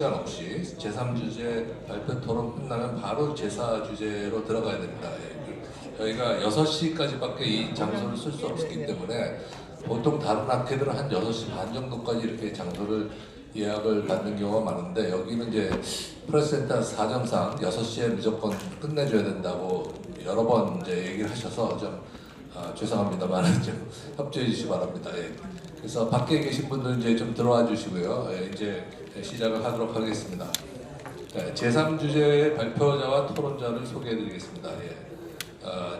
시간 없이 제3주제 발표 토론 끝나면 바로 제4주제로 들어가야 됩니다. 저희가 6시까지밖에 이 장소를 쓸 수 없기 때문에 보통 다른 학회들은 한 6시 반 정도까지 이렇게 장소를 예약을 받는 경우가 많은데 여기는 이제 프레스센터 사정상 6시에 무조건 끝내줘야 된다고 여러 번 이제 얘기를 하셔서 좀 죄송합니다만 좀 협조해 주시기 바랍니다. 예. 그래서 밖에 계신 분들 이제 좀 들어와 주시고요. 예, 이제 시작을 하도록 하겠습니다. 네, 제3주제의 발표자와 토론자를 소개해 드리겠습니다. 예.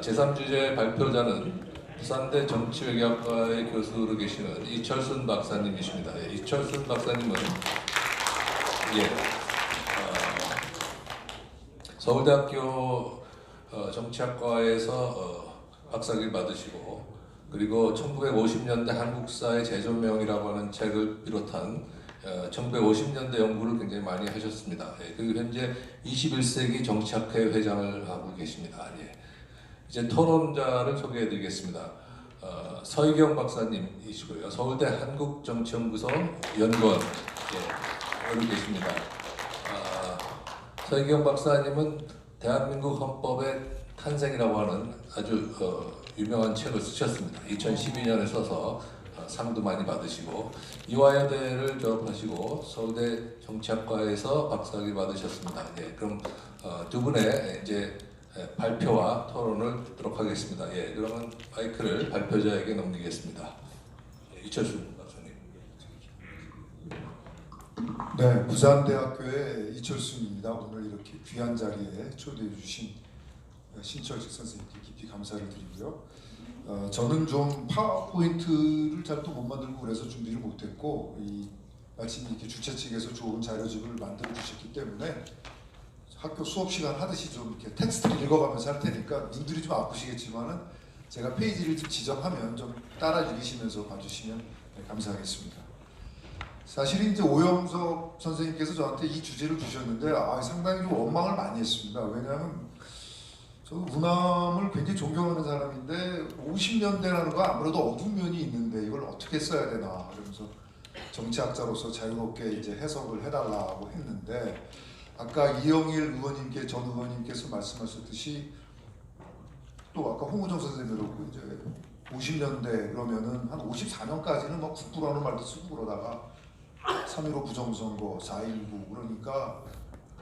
제3주제 발표자는 부산대 정치외교학과의 교수로 계시는 이철순 박사님이십니다. 예, 이철순 박사님은 서울대학교 정치학과에서 박사학위를 받으시고 그리고 1950년대 한국사의 재조명이라고 하는 책을 비롯한 1950년대 연구를 굉장히 많이 하셨습니다. 예, 그리고 현재 21세기 정치학회 회장을 하고 계십니다. 예. 이제 토론자를 소개해드리겠습니다. 서희경 박사님이시고요. 서울대 한국정치연구소 연구원 여기 계십니다. 서희경 박사님은 대한민국 헌법의 탄생이라고 하는 아주 유명한 책을 쓰셨습니다. 2012년에 써서 상도 많이 받으시고 이화여대를 졸업하시고 서울대 정치학과에서 박사학위 받으셨습니다. 예, 그럼 두 분의 이제 발표와 토론을 듣도록 하겠습니다. 예, 그러면 마이크를 발표자에게 넘기겠습니다. 예, 이철순 박사님. 네, 부산대학교의 이철순입니다. 오늘 이렇게 귀한 자리에 초대해 주신 신철식 선생님께 깊이 감사를 드리고요. 저는 좀 파워포인트를 잘 또 못 만들고 그래서 준비를 못했고 마침 이렇게 주최 측에서 좋은 자료집을 만들어 주셨기 때문에 학교 수업 시간 하듯이 좀 이렇게 텍스트를 읽어가면서 할 테니까 눈들이 좀 아프시겠지만은 제가 페이지를 좀 지정하면 좀 따라 읽으시면서 봐주시면 감사하겠습니다. 사실 이제 오영석 선생님께서 저한테 이 주제를 주셨는데 상당히 좀 원망을 많이 했습니다. 왜냐하면 저 우남을 굉장히 존경하는 사람인데 50년대라는 거 아무래도 어두운 면이 있는데 이걸 어떻게 써야 되나 그러면서 정치학자로서 자유롭게 이제 해석을 해달라고 했는데 아까 이영일 의원님께 전 의원님께서 말씀하셨듯이 또 아까 홍우정 선생님도 그렇고 이제 50년대 그러면은 한 54년까지는 뭐 국부라는 말도 쓰고 그러다가 3.15 부정선거, 4.19 그러니까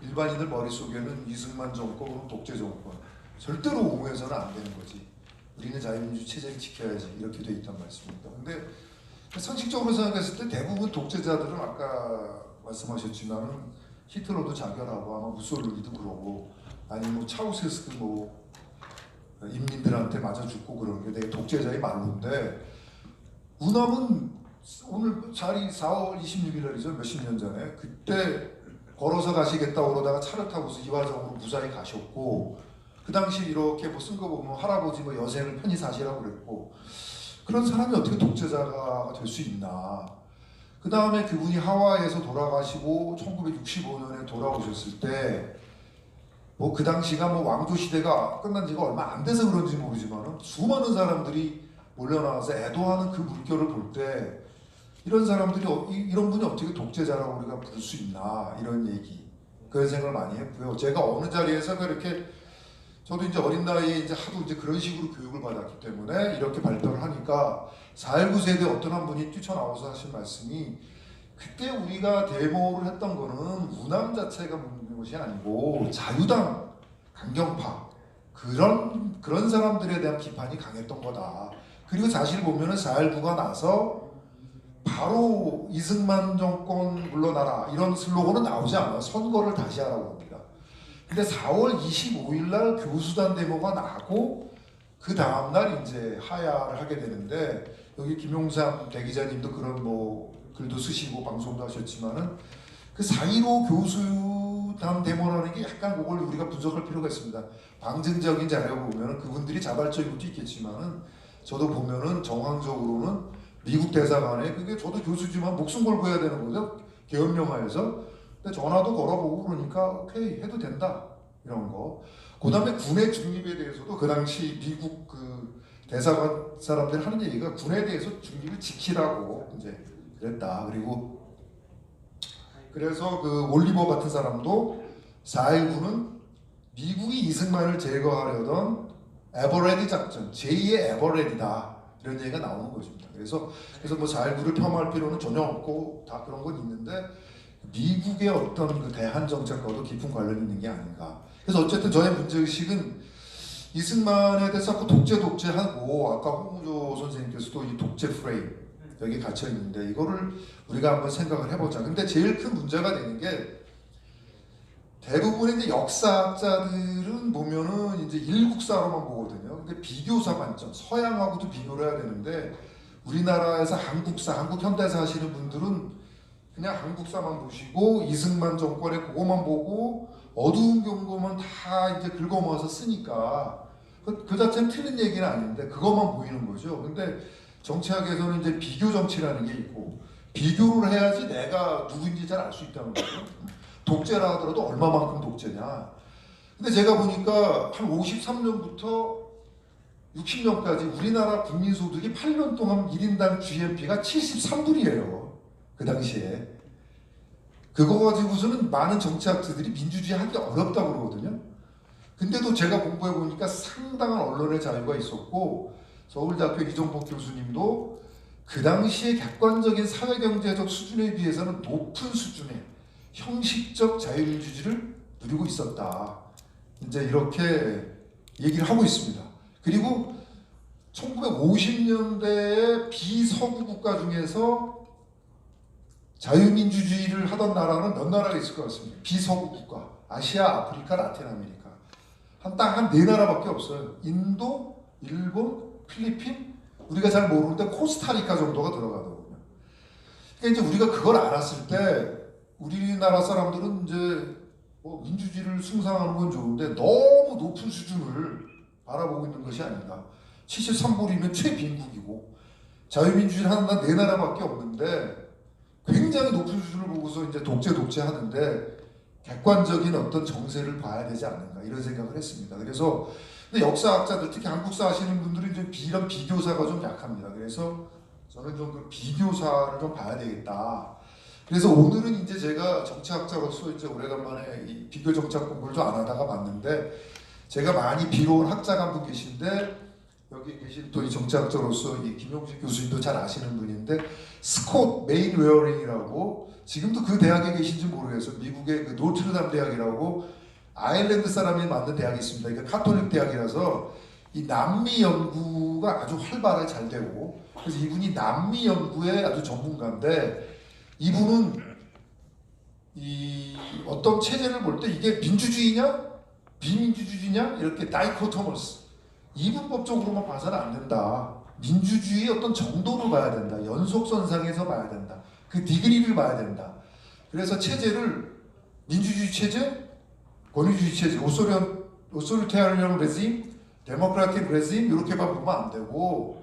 일반인들 머릿속에는 이승만 정권, 독재 정권 절대로 옹호해서는 안 되는 거지. 우리는 자유민주 체제를 지켜야지 이렇게 돼 있단 말씀입니다. 근데 상식적으로 생각했을 때 대부분 독재자들은 아까 말씀하셨지만은 히틀러도 자결하고 아마 무솔리니도 그러고 아니면 뭐 차우세스크 뭐 인민들한테 맞아 죽고 그러는 게 되게 독재자의 말로인데 우남은 오늘 자리 4월 26일 날이죠. 몇십 년 전에 그때 걸어서 가시겠다고 그러다가 차를 타고서 이화정으로 무사히 가셨고 그 당시 이렇게 뭐 쓴 거 보면 할아버지 뭐 여생을 편히 사시라고 그랬고 그런 사람이 어떻게 독재자가 될 수 있나. 그 다음에 그분이 하와이에서 돌아가시고 1965년에 돌아오셨을 때 뭐 그 당시가 뭐 왕조 시대가 끝난 지가 얼마 안 돼서 그런지 모르지만 수많은 사람들이 몰려나와서 애도하는 그 물결을 볼 때 이런 사람들이 이런 분이 어떻게 독재자라고 우리가 부를 수 있나 이런 얘기 그런 생각을 많이 했고요. 제가 어느 자리에서 그렇게 저도 이제 어린 나이에 이제 하도 이제 그런 식으로 교육을 받았기 때문에 이렇게 발표를 하니까 4.19 세대 어떤 한 분이 뛰쳐나와서 하신 말씀이 그때 우리가 데모를 했던 거는 우남 자체가 묻는 것이 아니고 자유당, 강경파 그런 사람들에 대한 비판이 강했던 거다. 그리고 사실 보면은 4.19가 나서 바로 이승만 정권 물러나라 이런 슬로건은 나오지 않아요. 선거를 다시 하라고 합니다. 근데 4월 25일 날 교수단 데모가 나고 그 다음날 이제 하야를 하게 되는데 여기 김용삼 대기자님도 그런 뭐 글도 쓰시고 방송도 하셨지만은 그 4.15 교수단 데모라는 게 약간 그걸 우리가 분석할 필요가 있습니다. 방증적인 자료를 보면은 그분들이 자발적인 것도 있겠지만은 저도 보면은 정황적으로는 미국 대사관에 그게 저도 교수지만 목숨 걸고 해야 되는 거죠. 계엄령하에서. 근데 전화도 걸어보고 그러니까 오케이 해도 된다 이런 거. 그 다음에 군의 중립에 대해서도 그 당시 미국 그 대사관 사람들이 하는 얘기가 군에 대해서 중립을 지키라고 이제 그랬다. 그리고 그래서 그 올리버 같은 사람도 4.19는 미국이 이승만을 제거하려던 에버레디 작전, 제2의 에버레디다 이런 얘기가 나오는 것입니다. 그래서 뭐 4.19를 폄하할 필요는 전혀 없고 다 그런 건 있는데 미국의 어떤 그 대한 정책과도 깊은 관련이 있는 게 아닌가. 그래서 어쨌든 저의 문제의식은 이승만에 대해서 자꾸 독재하고 아까 홍무조 선생님께서도 이 독재 프레임 여기 갇혀 있는데 이거를 우리가 한번 생각을 해보자. 근데 제일 큰 문제가 되는 게 대부분의 이제 역사학자들은 보면은 이제 일국사로만 보거든요. 근데 비교사 관점, 서양하고도 비교를 해야 되는데 우리나라에서 한국사, 한국 현대사 하시는 분들은 그냥 한국사만 보시고 이승만 정권의 그거만 보고 어두운 경고만 다 이제 긁어모아서 쓰니까 그 자체는 틀린 얘기는 아닌데 그것만 보이는 거죠. 근데 정치학에서는 이제 비교 정치라는 게 있고 비교를 해야지 내가 누구인지 잘 알 수 있다는 거죠. 독재라 하더라도 얼마만큼 독재냐. 근데 제가 보니까 한 53년부터 60년까지 우리나라 국민소득이 8년 동안 1인당 GNP가 73불이에요. 그 당시에. 그거 가지고서는 많은 정치학자들이 민주주의 하기 어렵다고 그러거든요. 근데도 제가 공부해 보니까 상당한 언론의 자유가 있었고 서울대학교 이종복 교수님도 그 당시에 객관적인 사회경제적 수준에 비해서는 높은 수준의 형식적 자유민주주의를 누리고 있었다. 이제 이렇게 얘기를 하고 있습니다. 그리고 1950년대의 비서구 국가 중에서 자유민주주의를 하던 나라는 몇 나라가 있을 것 같습니다. 비서구 국가. 아시아, 아프리카, 라틴 아메리카. 딱 네 나라밖에 없어요. 인도, 일본, 필리핀, 우리가 잘 모르는데 코스타리카 정도가 들어가더군요. 그러니까 이제 우리가 그걸 알았을 때 우리나라 사람들은 이제 뭐 민주주의를 숭상하는 건 좋은데 너무 높은 수준을 바라보고 있는 것이 아닌가. 73불이면 최빈국이고 자유민주주의를 하는 나라 네 나라밖에 없는데 굉장히 높은 수준을 보고서 이제 독재 하는데 객관적인 어떤 정세를 봐야 되지 않는가 이런 생각을 했습니다. 그래서 근데 역사학자들 특히 한국사 하시는 분들은 좀 이런 비교사가 좀 약합니다. 그래서 저는 좀 그 비교사를 좀 봐야 되겠다. 그래서 오늘은 이제 제가 정치학자로서 이제 오래간만에 이 비교 정치학 공부를 좀 안 하다가 봤는데 제가 많이 비로운 학자가 한 분 계신데 여기 계신 또 이 정치학자로서 이 김용식 교수님도 잘 아시는 분인데 스콧 메인웨어링이라고 지금도 그 대학에 계신지 모르겠어요. 미국의 그 노트르담 대학이라고 아일랜드 사람이 만든 대학이 있습니다. 이게 카톨릭 대학이라서 이 남미 연구가 아주 활발하게 잘 되고 그래서 이분이 남미 연구의 아주 전문가인데 이분은 이 어떤 체제를 볼 때 이게 민주주의냐 비민주주의냐 이렇게 다이코토머스 이분법적으로만 봐서는 안 된다. 민주주의의 어떤 정도로 봐야 된다. 연속선상에서 봐야 된다. 그 디그리를 봐야 된다. 그래서 체제를 민주주의 체제, 권위주의 체제, 오소리테리언 레짐, 데모크라틱 레짐 이렇게만 보면 안 되고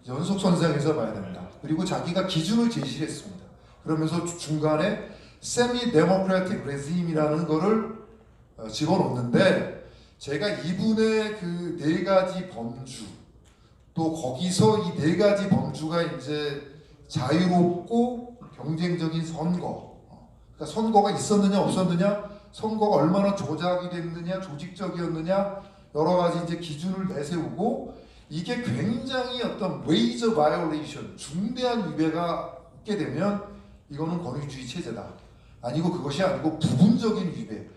연속선상에서 봐야 된다. 그리고 자기가 기준을 제시했습니다. 그러면서 중간에 세미 데모크라틱 레짐이라는 거를 집어넣는데 제가 이분의 그 네 가지 범주 또 거기서 이 네 가지 범주가 이제 자유롭고 경쟁적인 선거 그러니까 선거가 있었느냐 없었느냐 선거가 얼마나 조작이 됐느냐 조직적이었느냐 여러 가지 이제 기준을 내세우고 이게 굉장히 어떤 major violation 중대한 위배가 있게 되면 이거는 권위주의 체제다. 아니고 그것이 아니고 부분적인 위배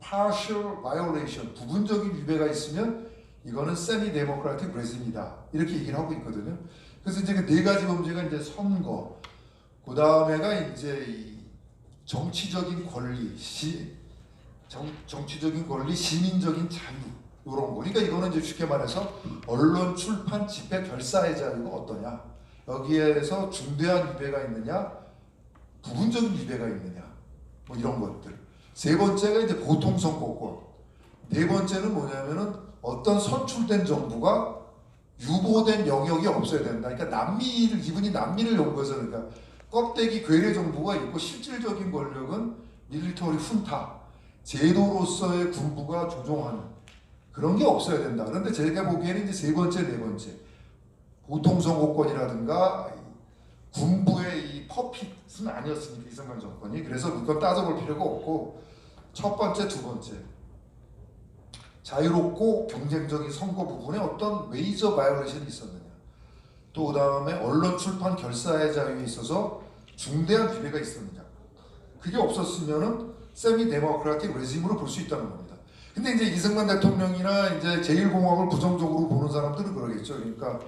partial violation, 부분적인 위배가 있으면 이거는 semi-democratic regime이다. 이렇게 얘기를 하고 있거든요. 그래서 이제 그 네 가지 범죄가 이제 선거, 그 다음에가 이제 이 정치적인 권리, 정치적인 권리, 시민적인 자유 이런 거. 그러니까 이거는 이제 쉽게 말해서 언론, 출판, 집회, 결사의 자유가 어떠냐. 여기에서 중대한 위배가 있느냐, 부분적인 위배가 있느냐, 뭐 이런 것들. 세 번째가 이제 보통 선거권. 네 번째는 뭐냐면은 어떤 선출된 정부가 유보된 영역이 없어야 된다. 그러니까 이분이 남미를 연구해서 그러니까 껍데기 괴뢰 정부가 있고 실질적인 권력은 밀리터리 훈타, 제도로서의 군부가 조종하는 그런 게 없어야 된다. 그런데 제가 보기에는 이제 세 번째, 네 번째 보통 선거권이라든가 군부의 이 퍼핏은 아니었으니까 이승만 정권이. 그래서 그건 따져볼 필요가 없고 첫 번째, 두 번째 자유롭고 경쟁적인 선거 부분에 어떤 메이저 바이올레이션이 있었느냐. 또 그다음에 언론 출판 결사의 자유에 있어서 중대한 비례가 있었느냐. 그게 없었으면은 세미 데모크라틱 레짐으로 볼 수 있다는 겁니다. 근데 이제 이승만 대통령이나 이제 제1공화국을 부정적으로 보는 사람들은 그러겠죠. 그러니까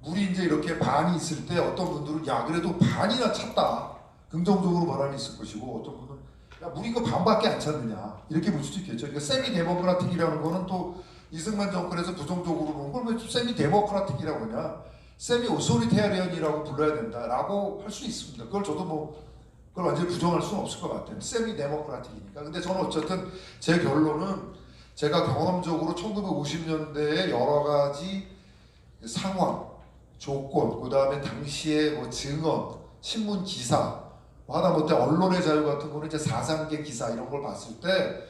물이 이제 이렇게 반이 있을 때 어떤 분들은 야 그래도 반이나 찼다 긍정적으로 바람이 있을 것이고, 어떤 분은 야 물이 그 반밖에 안 찼느냐 이렇게 볼 수도 있겠죠. 그러니까 세미 데모크라틱이라는 거는 또 이승만 정권에서 부정적으로 보는 걸 왜 세미 데모크라틱이라고 하냐, 세미 오소리테리언이라고 불러야 된다라고 할 수 있습니다. 그걸 저도 뭐 그걸 완전히 부정할 수는 없을 것 같아요. 세미 데모크라틱이니까. 근데 저는 어쨌든 제 결론은 제가 경험적으로 1950년대의 여러 가지 상황, 조건, 그 다음에 당시의 뭐 증언, 신문 기사, 하다못해 언론의 자유 같은 거는 이제 사상계 기사 이런 걸 봤을 때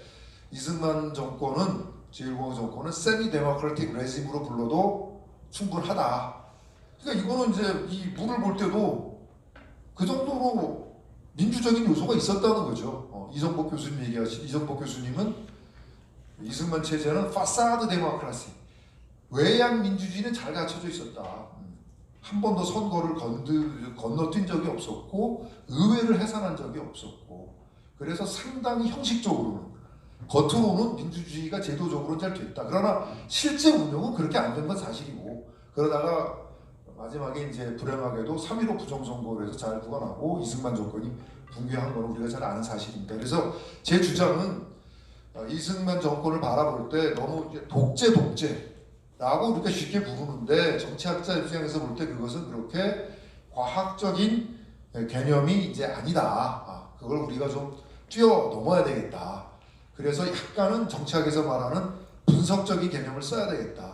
이승만 정권은, 제1공화국 정권은 세미 데모크라틱 레짐으로 불러도 충분하다. 그러니까 이거는 이제 이 물을 볼 때도 그 정도로 민주적인 요소가 있었다는 거죠. 이정복 교수님 얘기하신, 이정복 교수님은 이승만 체제는 파사드 데모크라시, 외양 민주주의는 잘 갖춰져 있었다. 한 번도 선거를 건너뛴 적이 없었고 의회를 해산한 적이 없었고, 그래서 상당히 형식적으로는, 겉으로는 민주주의가 제도적으로 잘 됐다. 그러나 실제 운영은 그렇게 안 된 건 사실이고, 그러다가 마지막에 이제 불행하게도 3.15 부정선거로 해서 잘 구간하고 이승만 정권이 붕괴한 건 우리가 잘 아는 사실입니다. 그래서 제 주장은 이승만 정권을 바라볼 때 너무 독재라고 우리가 쉽게 부르는데, 정치학자 입장에서 볼 때 그것은 그렇게 과학적인 개념이 이제 아니다. 그걸 우리가 좀 뛰어넘어야 되겠다. 그래서 약간은 정치학에서 말하는 분석적인 개념을 써야 되겠다.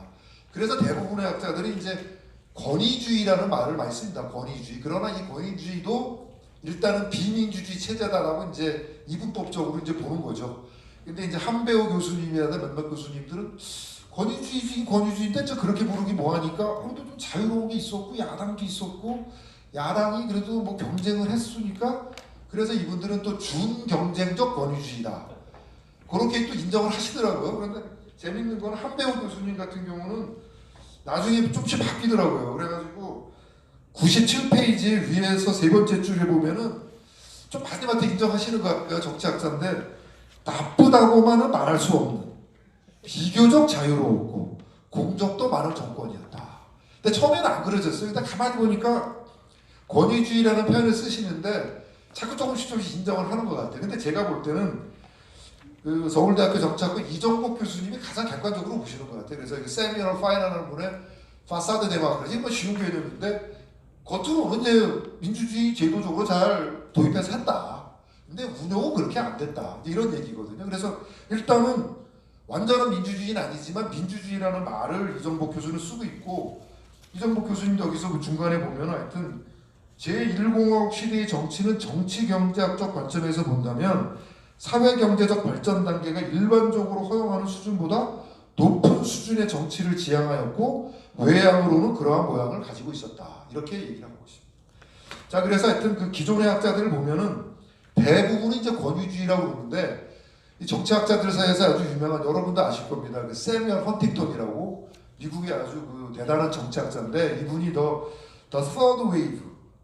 그래서 대부분의 학자들이 이제 권위주의라는 말을 많이 씁니다. 권위주의. 그러나 이 권위주의도 일단은 비민주주의 체제다라고 이제 이분법적으로 이제 보는 거죠. 근데 이제 한배우 교수님이라든 몇몇 교수님들은 권위주의인데 저 그렇게 부르기 뭐하니까 그래도 좀 자유로운 게 있었고 야당도 있었고 야당이 그래도 뭐 경쟁을 했으니까 그래서 이분들은 또 준경쟁적 권위주의다. 그렇게 또 인정을 하시더라고요. 그런데 재밌는 건 한배우 교수님 같은 경우는 나중에 조금씩 바뀌더라고요. 그래가지고 97페이지 위에서 세 번째 줄에 보면은 좀 마지막에 인정하시는 것 같아요. 정치학자인데 나쁘다고만은 말할 수 없는 비교적 자유로웠고 공적도 많은 정권이었다. 근데 처음에는 안 그러졌어요. 근데 가만히 보니까 권위주의라는 표현을 쓰시는데 자꾸 조금씩 인정을 하는 것 같아요. 근데 제가 볼 때는 그 서울대학교 정치학과 이정복 교수님이 가장 객관적으로 보시는 것 같아요. 그래서 세미얼 파이나라는 분의 파사드 데모크라시, 뭐 쉬운 개념인데 겉으로는 이제 민주주의 제도적으로 잘 도입해서 했다. 근데 운영은 그렇게 안 됐다. 이런 얘기거든요. 그래서 일단은 완전한 민주주의는 아니지만 민주주의라는 말을 이정복 교수는 쓰고 있고, 이정복 교수님도 여기서 그 중간에 보면 하여튼 제1공화국 시대의 정치는 정치경제학적 관점에서 본다면 사회경제적 발전 단계가 일반적으로 허용하는 수준보다 높은 수준의 정치를 지향하였고 외양으로는 그러한 모양을 가지고 있었다. 이렇게 얘기를 하고 있습니다. 자, 그래서 하여튼 그 기존의 학자들을 보면은 대부분이 이제 권위주의라고 그러는데, 이 정치학자들 사이에서 아주 유명한, 여러분도 아실 겁니다. 그 세미얼 헌팅턴이라고 미국의 아주 그 대단한 정치학자인데, 이분이 더 Third Wave,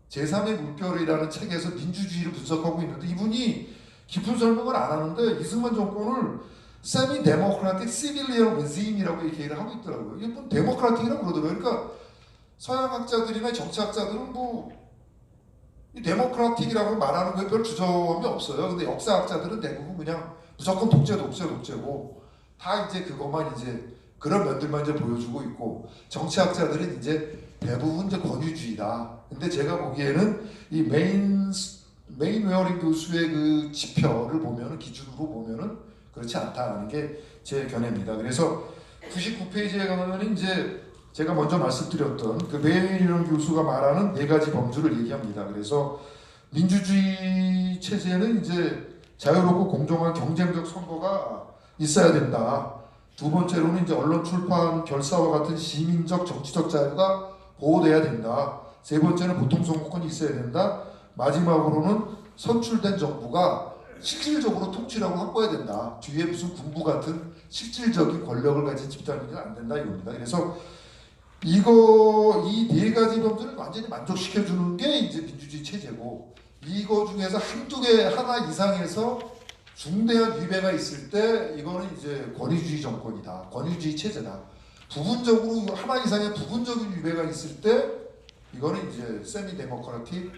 제3의 물결이라는 책에서 민주주의를 분석하고 있는데, 이분이 깊은 설명을 안 하는데 이승만 정권을 세미 데모크라틱 시빌리언 레짐이라고 얘기를 하고 있더라고요. 이게 뭐 데모크라틱이라고 그러더라고요. 그러니까 서양 학자들이나 정치학자들은 뭐 이 데모크라틱이라고 말하는 거에 별 주저함이 없어요. 근데 역사학자들은 대부분 그냥 무조건 독재고 다 이제 그것만 이제 그런 면들만 이제 보여주고 있고, 정치학자들은 이제 대부분 이제 권위주의다. 근데 제가 보기에는 이 메인 웨어링 교수의 그 지표를 보면은, 기준으로 보면은 그렇지 않다는 게 제 견해입니다. 그래서 99페이지에 가면 이제 제가 먼저 말씀드렸던 그 메인 웨어링 교수가 말하는 네 가지 범주를 얘기합니다. 그래서 민주주의 체제는 이제 자유롭고 공정한 경쟁적 선거가 있어야 된다. 두 번째로는 이제 언론 출판 결사와 같은 시민적 정치적 자유가 보호돼야 된다. 세 번째는 보통 선거권이 있어야 된다. 마지막으로는 선출된 정부가 실질적으로 통치력을 확보해야 된다. 뒤에 무슨 군부 같은 실질적인 권력을 가진 집단은 안 된다 이겁니다. 그래서 이 네 가지 범들을 완전히 만족시켜주는 게 이제 민주주의 체제고, 이거 중에서 한두 개 하나 이상에서 중대한 위배가 있을 때 이거는 이제 권위주의 정권이다, 권위주의 체제다. 부분적으로 하나 이상의 부분적인 위배가 있을 때 이거는 이제 세미 데모크라틱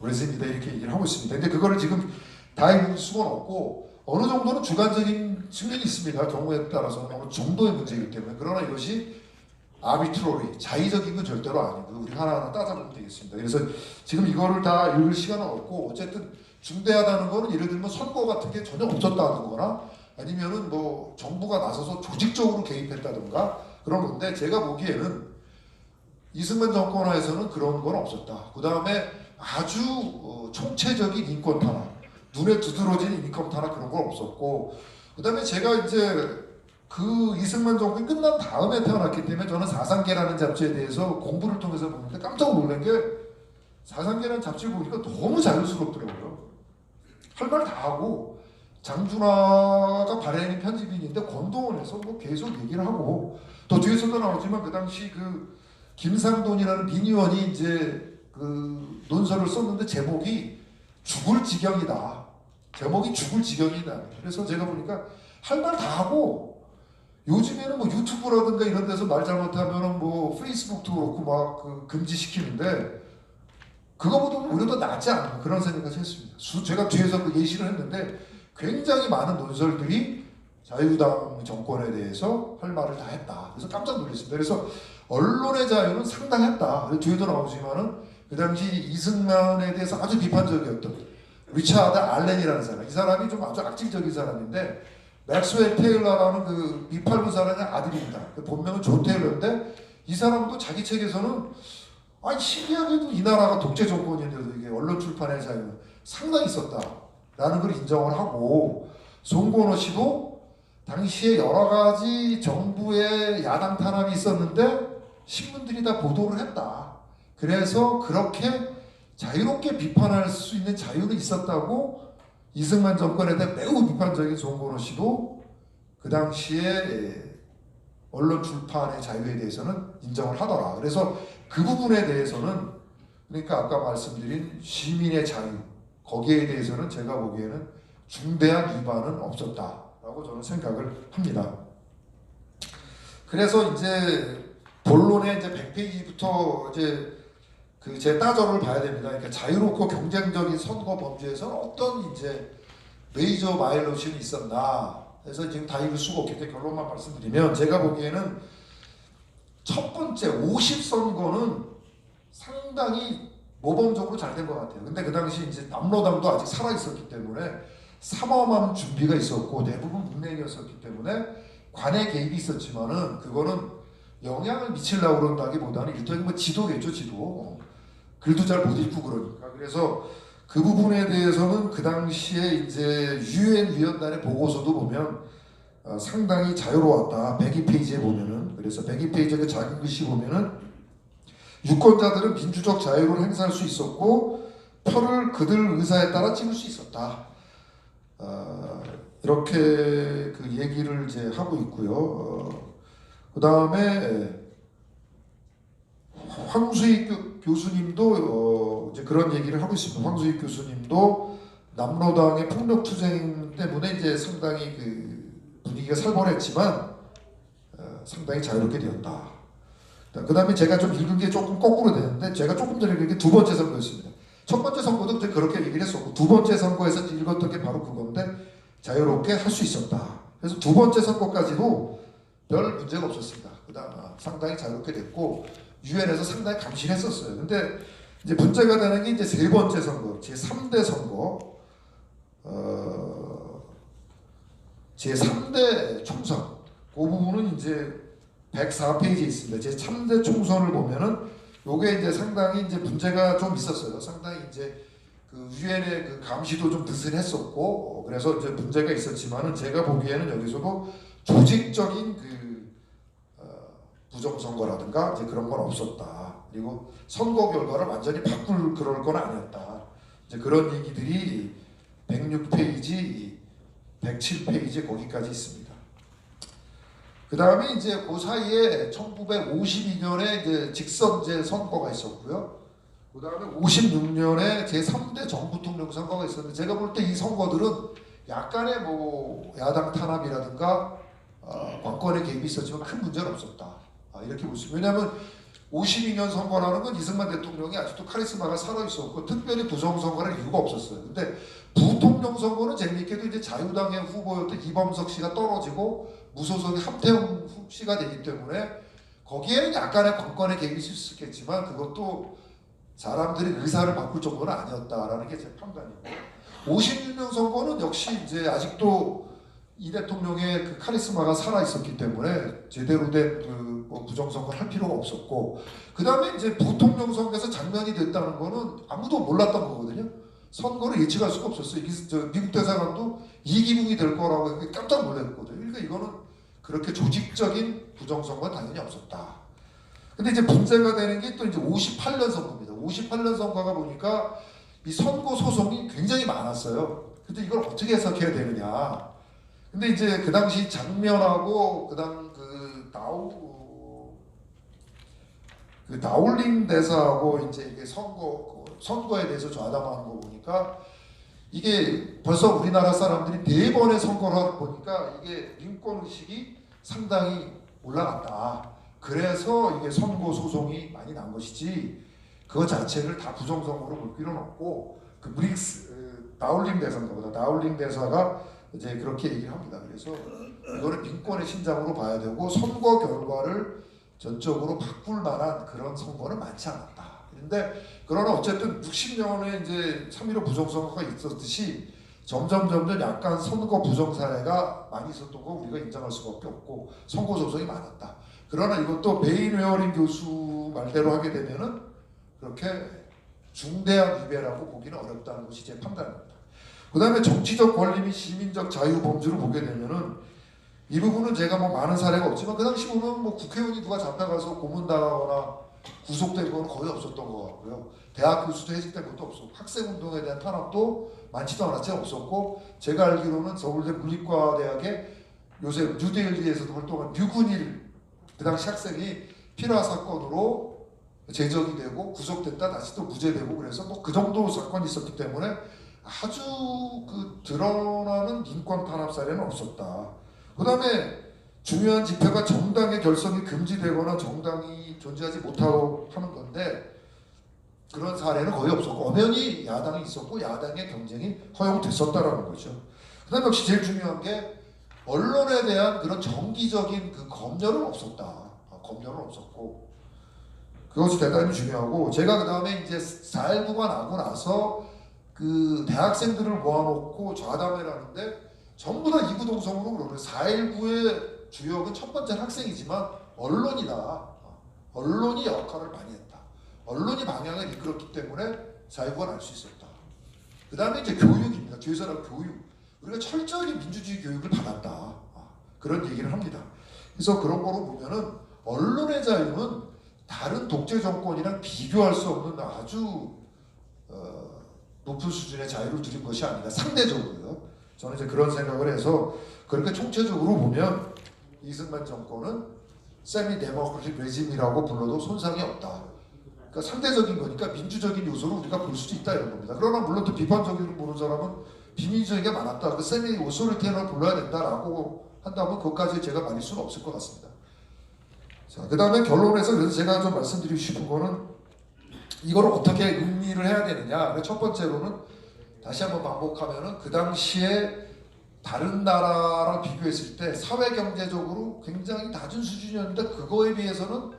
레짐이다 이렇게 얘기를 하고 있습니다. 근데 그거를 지금 다 읽을 수는 없고 어느 정도는 주관적인 측면이 있습니다. 경우에 따라서는 어느 정도의 문제이기 때문에. 그러나 이것이 아비트로리, 자의적인 건 절대로 아니고 우리 하나하나 따져보면 되겠습니다. 그래서 지금 이거를 다 읽을 시간은 없고, 어쨌든 중대하다는 거는 예를 들면 선거 같은 게 전혀 없었다는 거나 아니면은 뭐 정부가 나서서 조직적으로 개입했다든가 그런 건데, 제가 보기에는 이승만 정권 하에서는 그런 건 없었다. 그 다음에 아주 총체적인 인권 탄압, 눈에 두드러진 인권 탄압 그런 건 없었고, 그 다음에 제가 이제 그 이승만 정권이 끝난 다음에 태어났기 때문에 저는 사상계라는 잡지에 대해서 공부를 통해서 보는데 깜짝 놀란 게, 사상계라는 잡지를 보니까 너무 자연스럽더라고요. 할 말 다 하고, 장준하가 발해인 편집인인데 권동원에서 뭐 계속 얘기를 하고, 또 뒤에서도 나오지만 그 당시 그 김상돈이라는 민의원이 이제 그 논설을 썼는데 제목이 죽을 지경이다. 제목이 죽을 지경이다. 그래서 제가 보니까 할 말 다 하고, 요즘에는 뭐 유튜브라든가 이런 데서 말 잘못하면은 뭐 페이스북도 그렇고 막 그 금지시키는데, 그거보다 오히려 더 낫지 않나 그런 생각을 했습니다. 제가 뒤에서 그 예시를 했는데 굉장히 많은 논설들이 자유당 정권에 대해서 할 말을 다 했다. 그래서 깜짝 놀랐습니다. 그래서 언론의 자유는 상당했다. 뒤에도 나오지만은 그 당시 이승만에 대해서 아주 비판적이었던 리차드 알렌이라는 사람, 이 사람이 좀 아주 악질적인 사람인데, 맥스웰 테일러라는 그 미팔군 사람의 아들입니다. 그 본명은 존 테일러인데, 이 사람도 자기 책에서는 아니 신기하게도 이 나라가 독재 정권인데도 이게 언론 출판의 자유는 상당히 있었다라는 걸 인정을 하고, 송건호 씨도 당시에 여러 가지 정부의 야당 탄압이 있었는데 신문들이 다 보도를 했다. 그래서 그렇게 자유롭게 비판할 수 있는 자유는 있었다고 이승만 정권에 대해 매우 비판적인 송건호 씨도 그 당시에 언론 출판의 자유에 대해서는 인정을 하더라. 그래서 그 부분에 대해서는, 그러니까 아까 말씀드린 시민의 자유, 거기에 대해서는 제가 보기에는 중대한 위반은 없었다라고 저는 생각을 합니다. 그래서 이제 본론의 이제 100페이지부터 이제 그 제 따져를 봐야 됩니다. 그러니까 자유롭고 경쟁적인 선거 범죄에서는 어떤 이제 메이저 바이올레이션이 있었나. 그래서 지금 다 읽을 수가 없기 때문에 결론만 말씀드리면, 제가 보기에는 첫 번째 50선거는 상당히 모범적으로 잘 된 것 같아요. 근데 그 당시 이제 남로당도 아직 살아 있었기 때문에 삼엄한 준비가 있었고 대부분 문내인이었었기 때문에 관의 개입이 있었지만은 그거는 영향을 미치려고 그런다기보다는 일종의 뭐 지도겠죠, 지도. 글도 잘 못 읽고 그러니까. 그래서 그 부분에 대해서는 그 당시에 이제 유엔 위원단의 보고서도 보면 상당히 자유로웠다. 102페이지에 보면은, 그래서 102페이지에 그 작은 글씨 보면은 유권자들은 민주적 자유를 행사할 수 있었고 표를 그들 의사에 따라 찍을 수 있었다. 이렇게 그 얘기를 이제 하고 있고요. 그 다음에 황수익 교수님도 이제 그런 얘기를 하고 있습니다. 황수익 교수님도 남로당의 폭력 투쟁 때문에 이제 상당히 그 분위기가 살벌했지만 상당히 자유롭게 되었다. 그 다음에 제가 좀 읽은 게 조금 거꾸로 되는데, 제가 조금 전에 읽은 게 두 번째 선거였습니다. 첫 번째 선거도 그렇게 얘기를 했었고, 두 번째 선거에서 읽었던 게 바로 그건데, 자유롭게 할 수 있었다. 그래서 두 번째 선거까지도 별 문제가 없었습니다. 그 다음 상당히 자유롭게 됐고 유엔에서 상당히 감시를 했었어요. 근데 이제 문제가 되는 게 이제 세 번째 선거, 제3대 선거, 제3대 총선. 그 부분은 이제 104페이지에 있습니다. 제3대 총선을 보면은 요게 이제 상당히 이제 문제가 좀 있었어요. 상당히 이제 그 유엔의 그 감시도 좀 느슨했었고, 그래서 이제 문제가 있었지만은 제가 보기에는 여기서도 조직적인 그 부정선거라든가 이제 그런 건 없었다. 그리고 선거 결과를 완전히 바꿀 그럴 건 아니었다. 이제 그런 얘기들이 106페이지, 107페이지 거기까지 있습니다. 그 다음에 이제 그 사이에 1952년에 이제 직선제 선거가 있었고요. 그 다음에 56년에 제3대 정부통령 선거가 있었는데, 제가 볼 때 이 선거들은 약간의 뭐 야당 탄압이라든가 관권의 개입이 있었지만 큰 문제는 없었다. 이렇게 볼 수 있습니다. 왜냐하면 52년 선거라는 건 이승만 대통령이 아직도 카리스마가 살아있었고 특별히 부정선거를 이유가 없었어요. 근데 부통령 선거는 재미있게도 이제 자유당의 후보였던 이범석 씨가 떨어지고 무소속의 함태웅 씨가 되기 때문에 거기에는 약간의 관권의 개입이 있을 수 있겠지만 그것도 사람들이 의사를 바꿀 정도는 아니었다라는 게 제 판단이고, 56년 선거는 역시 이제 아직도 이 대통령의 그 카리스마가 살아 있었기 때문에 제대로 된 뭐 부정선거를 할 필요가 없었고, 그 다음에 이제 부통령 선거에서 장면이 됐다는 거는 아무도 몰랐던 거거든요. 선거를 예측할 수가 없었어요. 미국 대사관도 이기붕이 될 거라고 깜짝 놀랐거든요. 그러니까 이거는 그렇게 조직적인 부정선거는 당연히 없었다. 근데 이제 문제가 되는 게 또 이제 58년 선거입니다. 58년 선거가 보니까 이 선거 소송이 굉장히 많았어요. 근데 이걸 어떻게 해석해야 되느냐. 근데 이제 그 당시 장면하고 그다음 나울링 대사하고 이제 이게 선거에 대해서 좌담하는 거 보니까 이게 벌써 우리나라 사람들이 4번의 선거를 하다 보니까 이게 인권 의식이 상당히 올라갔다. 그래서 이게 선거 소송이 많이 난 것이지 그거 자체를 다 부정선거로 볼 필요는 없고, 그 나울링 대사인가 보다. 나울링 대사가 이제 그렇게 얘기를 합니다. 그래서 이거를 민권의 신장으로 봐야 되고 선거 결과를 전적으로 바꿀 만한 그런 선거는 많지 않았다. 그런데 그러나 어쨌든 60년에 이제 3.15 부정선거가 있었듯이 점점 약간 선거 부정 사례가 많이 있었던 거 우리가 인정할 수밖에 없고 선거 소송이 많았다. 그러나 이것도 베인 웨어링 교수 말대로 하게 되면은 그렇게 중대한 위배라고 보기는 어렵다는 것이 제 판단입니다. 그 다음에 정치적 권리 및 시민적 자유 범주를 보게 되면은 이 부분은 제가 뭐 많은 사례가 없지만 그 당시 보면 뭐 국회의원이 누가 잡혀가서 고문당하거나 구속된 건 거의 없었던 것 같고요. 대학 교수도 해직된 것도 없었고 학생운동에 대한 탄압도 많지도 않았지 없었고, 제가 알기로는 서울대 물리과대학에 요새 뉴델리에서도 활동한 류근일 그 당시 학생이 피라 사건으로 제적이 되고 구속됐다 다시 또 무죄되고, 그래서 뭐 그 정도 사건이 있었기 때문에 아주 그 드러나는 인권 탄압 사례는 없었다. 그 다음에 중요한 집회가 정당의 결성이 금지되거나 정당이 존재하지 못하고 하는 건데 그런 사례는 거의 없었고 엄연히 야당이 있었고 야당의 경쟁이 허용됐었다라는 거죠. 그 다음에 역시 제일 중요한 게 언론에 대한 그런 정기적인 그 검열은 없었다. 검열은 없었고 그것이 대단히 중요하고, 제가 그 다음에 이제 4.19가 나고 나서 그 대학생들을 모아놓고 좌담회를 하는데 전부 다 이구동성으로 그러고요. 4.19의 주역은 첫 번째는 학생이지만 언론이다. 언론이 역할을 많이 했다. 언론이 방향을 이끌었기 때문에 4.19가 날 수 있었다. 그 다음에 이제 교육입니다. 뒤에서 나온 교육. 우리가 철저하게 민주주의 교육을 받았다. 그런 얘기를 합니다. 그래서 그런 거로 보면은 언론의 자유는 다른 독재 정권이랑 비교할 수 없는 아주 높은 수준의 자유를 누린 것이 아닌가, 상대적으로요. 저는 이제 그런 생각을 해서 그렇게 총체적으로 보면 이승만 정권은 세미 데모크라틱 레짐이라고 불러도 손상이 없다. 그러니까 상대적인 거니까 민주적인 요소를 우리가 볼 수도 있다 이런 겁니다. 그러나 물론 또 비판적으로 보는 사람은 비민주적인 게 많았다. 그 세미 오소리테너를 불러야 된다라고 한다면 그것까지 제가 말릴 수는 없을 것 같습니다. 자, 그 다음에 결론에서 그래서 제가 좀 말씀드리고 싶은 거는 이걸 어떻게 의미를 해야 되느냐. 첫 번째로는 다시 한번 반복하면은 그 당시에 다른 나라랑 비교했을 때 사회 경제적으로 굉장히 낮은 수준이었는데 그거에 비해서는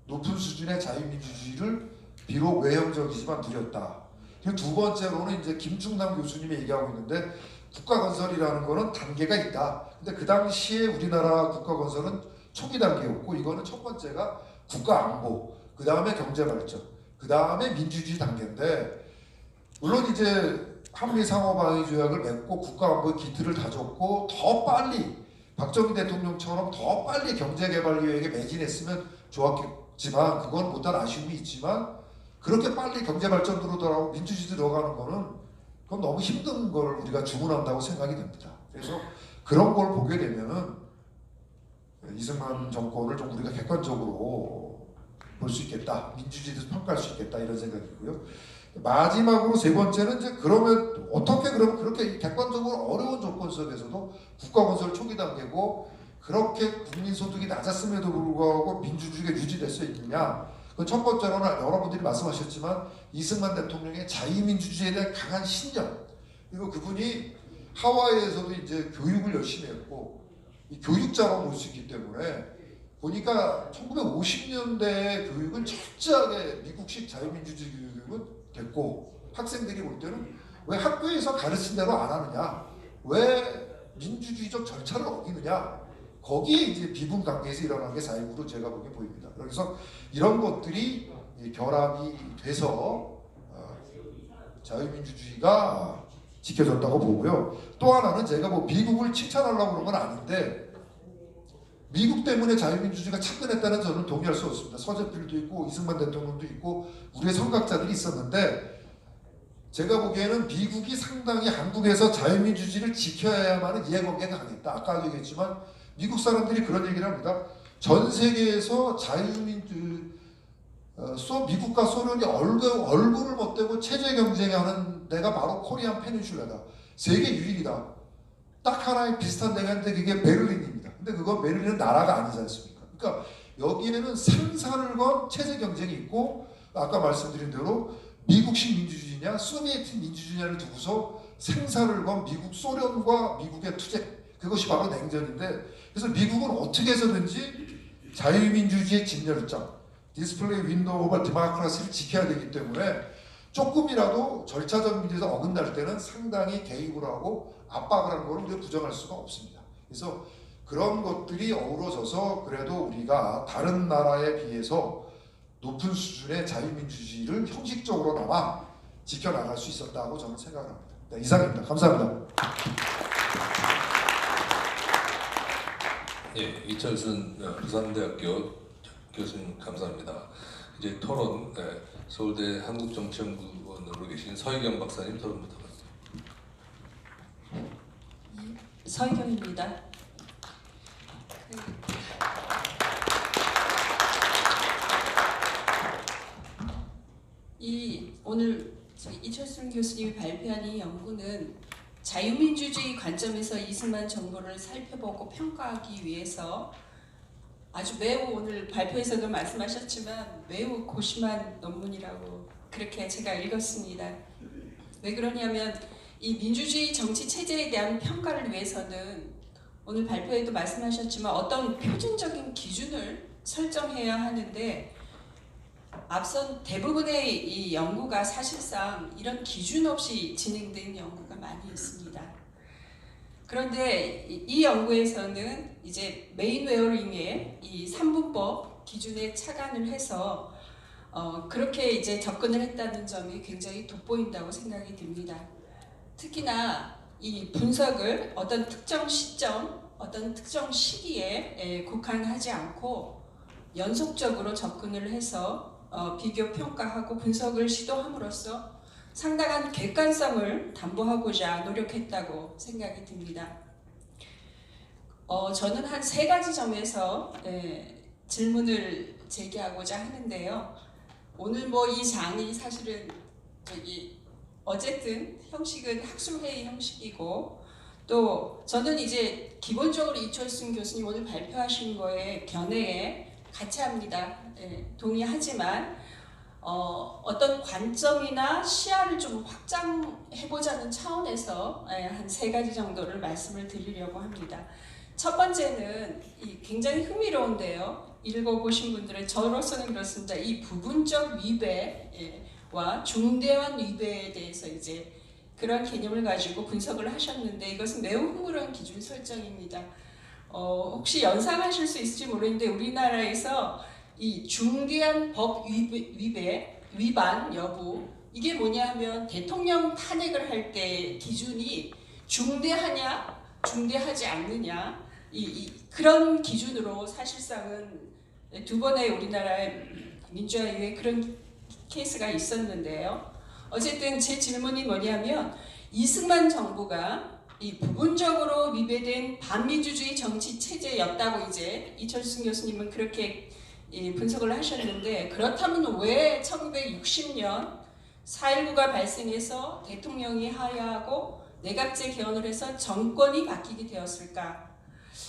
높은 수준의 자유민주주의를 비록 외형적이지만 누렸다. 그리고 두 번째로는 이제 김충남 교수님이 얘기하고 있는데 국가건설이라는 거는 단계가 있다. 근데 그 당시에 우리나라 국가건설은 초기 단계였고 이거는 첫 번째가 국가안보, 그 다음에 경제발전, 그 다음에 민주주의 단계인데, 물론 이제 한미 상호방위조약을 맺고 국가안보의 기틀을 다졌고 더 빨리 박정희 대통령처럼 더 빨리 경제개발계획에 매진했으면 좋았겠지만 그건 못한 아쉬움이 있지만 그렇게 빨리 경제발전 들어가고 민주주의 들어가는 거는 그건 너무 힘든 걸 우리가 주문한다고 생각이 됩니다. 그래서 그런 걸 보게 되면은 이승만 정권을 좀 우리가 객관적으로 볼 수 있겠다, 민주주의에서 평가할 수 있겠다 이런 생각이고요. 마지막으로 세 번째는 이제 그러면 어떻게 그러면 그렇게 객관적으로 어려운 조건 속에서도 국가 건설 초기 단계고 그렇게 국민 소득이 낮았음에도 불구하고 민주주의가 유지될 수 있느냐? 그 첫 번째로는 여러분들이 말씀하셨지만 이승만 대통령의 자유민주주의에 대한 강한 신념. 그리고 그분이 하와이에서도 이제 교육을 열심히 했고 이 교육자로 볼 수 있기 때문에 보니까 1950년대 교육은 철저하게 미국식 자유민주주의 교육은 됐고 학생들이 볼 때는 왜 학교에서 가르친 대로 안 하느냐? 왜 민주주의적 절차를 어기느냐? 거기에 이제 비분 관계에서 일어난 게 4.19로 제가 보기에 보입니다. 그래서 이런 것들이 결합이 돼서 자유민주주의가 지켜졌다고 보고요. 또 하나는 제가 뭐 미국을 칭찬하려고 그런 건 아닌데 미국 때문에 자유민주주의가 창건했다는 저는 동의할 수 없습니다. 서재필도 있고 이승만 대통령도 있고 우리의 선각자들이 있었는데 제가 보기에는 미국이 상당히 한국에서 자유민주주의를 지켜야만은 이해관계가 강했다. 아까도 얘기했지만 미국 사람들이 그런 얘기를 합니다. 전 세계에서 미국과 소련이 얼굴을 못대고 체제 경쟁하는 데가 바로 코리안 페닌슐라다. 세계 유일이다. 딱 하나의 비슷한 데가 있는데 그게 베를린입니다. 근데 그건 베를린은 나라가 아니지 않습니까? 그러니까 여기에는 생사를 건 체제 경쟁이 있고 아까 말씀드린 대로 미국식 민주주의냐 소비에트 민주주의냐를 두고서 생사를 건 미국 소련과 미국의 투쟁 그것이 바로 냉전인데 그래서 미국은 어떻게 해서든지 자유민주주의의 진열장 디스플레이 윈도우 오브 디모크라시를 지켜야 되기 때문에 조금이라도 절차적 문제에서 어긋날 때는 상당히 개입을 하고 압박을 하는 걸 우리가 부정할 수가 없습니다. 그래서 그런 것들이 어우러져서 그래도 우리가 다른 나라에 비해서 높은 수준의 자유민주주의를 형식적으로나마 지켜나갈 수 있었다고 저는 생각합니다. 네, 이상입니다. 감사합니다. 예, 이철순 부산대학교 교수님 감사합니다. 이제 토론 서울대 한국정치연구원으로 계신 서희경 박사님 토론부터 받습니다. 서희경입니다. 오늘 이철순 교수님이 발표한 이 연구는 자유민주주의 관점에서 이승만 정부를 살펴보고 평가하기 위해서 아주 매우 오늘 발표에서도 말씀하셨지만 매우 고심한 논문이라고 그렇게 제가 읽었습니다. 왜 그러냐면 이 민주주의 정치 체제에 대한 평가를 위해서는 오늘 발표에도 말씀하셨지만 어떤 표준적인 기준을 설정해야 하는데 앞선 대부분의 이 연구가 사실상 이런 기준 없이 진행된 연구가 많이 있습니다. 그런데 이 연구에서는 이제 메인웨어링의 이 3분법 기준에 착안을 해서 그렇게 이제 접근을 했다는 점이 굉장히 돋보인다고 생각이 듭니다. 특히나 이 분석을 어떤 특정 시점, 어떤 특정 시기에 국한하지 않고 연속적으로 접근을 해서 비교 평가하고 분석을 시도함으로써 상당한 객관성을 담보하고자 노력했다고 생각이 듭니다. 저는 한 3가지 점에서 질문을 제기하고자 하는데요. 오늘 뭐 이 장이 사실은 어쨌든 형식은 학술회의 형식이고 또 저는 이제 기본적으로 이철순 교수님 오늘 발표하신 거에 견해에 같이 합니다. 동의하지만 어떤 관점이나 시야를 좀 확장해보자는 차원에서 한 3가지 정도를 말씀을 드리려고 합니다. 첫 번째는 굉장히 흥미로운데요. 읽어보신 분들은 저로서는 그렇습니다. 이 부분적 위배와 중대한 위배에 대해서 이제 그런 개념을 가지고 분석을 하셨는데 이것은 매우 흥미로운 기준 설정입니다. 혹시 연상하실 수 있을지 모르는데 우리나라에서 이 중대한 법 위반 여부 이게 뭐냐 하면 대통령 탄핵을 할 때 기준이 중대하냐 중대하지 않느냐 그런 기준으로 사실상은 2번의 우리나라의 민주화 이후에 그런 케이스가 있었는데요. 어쨌든 제 질문이 뭐냐면 이승만 정부가 이 부분적으로 위배된 반민주주의 정치 체제였다고 이제 이철순 교수님은 그렇게 분석을 하셨는데, 그렇다면 왜 1960년 4.19가 발생해서 대통령이 하야하고 내각제 개헌을 해서 정권이 바뀌게 되었을까?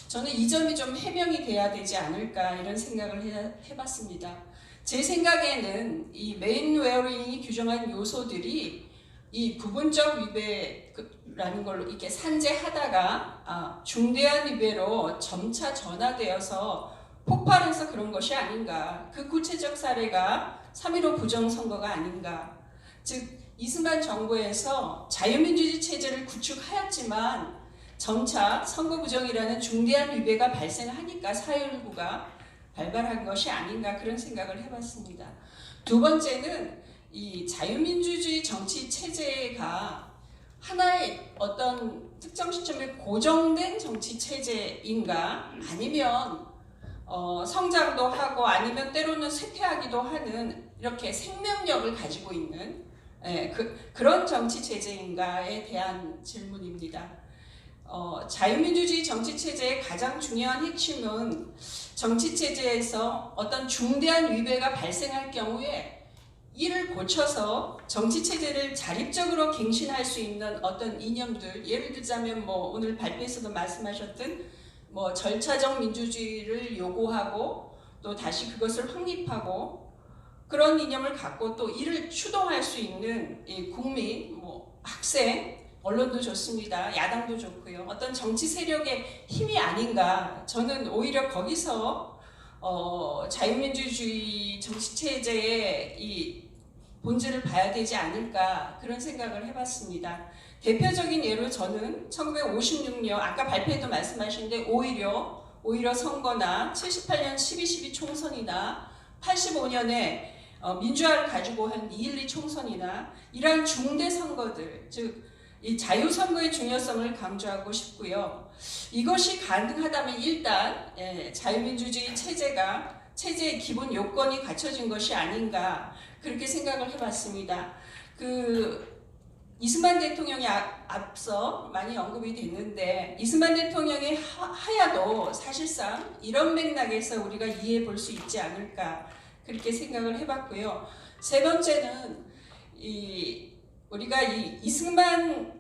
저는 이 점이 좀 해명이 돼야 되지 않을까 이런 생각을 해봤습니다. 제 생각에는 이 메인 웨어링이 규정한 요소들이 이 부분적 위배라는 걸로 이렇게 산재하다가 중대한 위배로 점차 전화되어서 폭발해서 그런 것이 아닌가. 그 구체적 사례가 3.15 부정선거가 아닌가. 즉 이승만 정부에서 자유민주주의 체제를 구축하였지만 점차 선거 부정이라는 중대한 위배가 발생하니까 4.19가 발발한 것이 아닌가, 그런 생각을 해봤습니다. 두 번째는 이 자유민주주의 정치 체제가 하나의 어떤 특정 시점에 고정된 정치 체제인가, 아니면 성장도 하고 아니면 때로는 쇠퇴하기도 하는 이렇게 생명력을 가지고 있는 그런 정치 체제인가에 대한 질문입니다. 자유민주주의 정치 체제의 가장 중요한 핵심은 정치 체제에서 어떤 중대한 위배가 발생할 경우에 이를 고쳐서 정치 체제를 자립적으로 갱신할 수 있는 어떤 이념들, 예를 들자면 오늘 발표에서도 말씀하셨던 절차적 민주주의를 요구하고 또 다시 그것을 확립하고 그런 이념을 갖고 또 이를 추동할 수 있는 국민, 학생, 언론도 좋습니다. 야당도 좋고요. 어떤 정치 세력의 힘이 아닌가. 저는 오히려 거기서 자유민주주의 정치체제의 이 본질을 봐야 되지 않을까, 그런 생각을 해봤습니다. 대표적인 예로 저는 1956년 아까 발표에도 말씀하셨는데 오히려 선거나 78년 12.12 총선이나 85년에 민주화를 가지고 한 2.12 총선이나 이러한 중대 선거들, 즉 이 자유선거의 중요성을 강조하고 싶고요. 이것이 가능하다면 일단 자유민주주의 체제의 기본 요건이 갖춰진 것이 아닌가, 그렇게 생각을 해봤습니다. 이승만 대통령이 앞서 많이 언급이 됐는데, 이승만 대통령의 하야도 사실상 이런 맥락에서 우리가 이해해 볼 수 있지 않을까, 그렇게 생각을 해봤고요. 세 번째는 우리가 이승만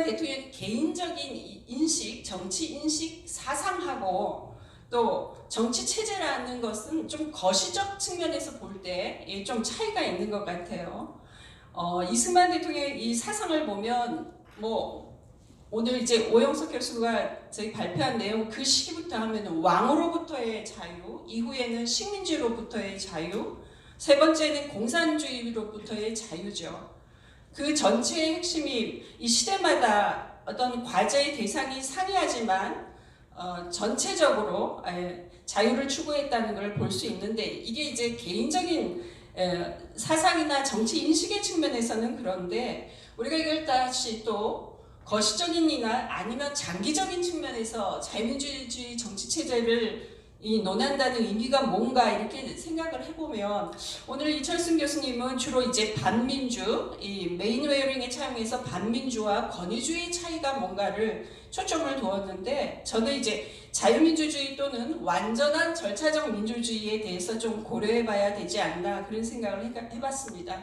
대통령의 개인적인 인식, 정치 인식, 사상하고 또 정치 체제라는 것은 좀 거시적 측면에서 볼 때 좀 차이가 있는 것 같아요. 이승만 대통령의 이 사상을 보면 오늘 이제 오영석 교수가 저희 발표한 내용 그 시기부터 하면 왕으로부터의 자유, 이후에는 식민지로부터의 자유, 세 번째는 공산주의로부터의 자유죠. 그 전체의 핵심이 이 시대마다 어떤 과제의 대상이 상이하지만 전체적으로 자유를 추구했다는 걸 볼 수 있는데, 이게 이제 개인적인 사상이나 정치 인식의 측면에서는 그런데 우리가 이걸 다시 또 거시적인이나 아니면 장기적인 측면에서 자유민주주의 정치 체제를 논한다는 의미가 뭔가 이렇게 생각을 해보면, 오늘 이철순 교수님은 주로 이제 반민주, 이 메인 웨어링에 차용해서 반민주와 권위주의 차이가 뭔가를 초점을 두었는데, 저는 이제 자유민주주의 또는 완전한 절차적 민주주의에 대해서 좀 고려해봐야 되지 않나, 그런 생각을 해봤습니다.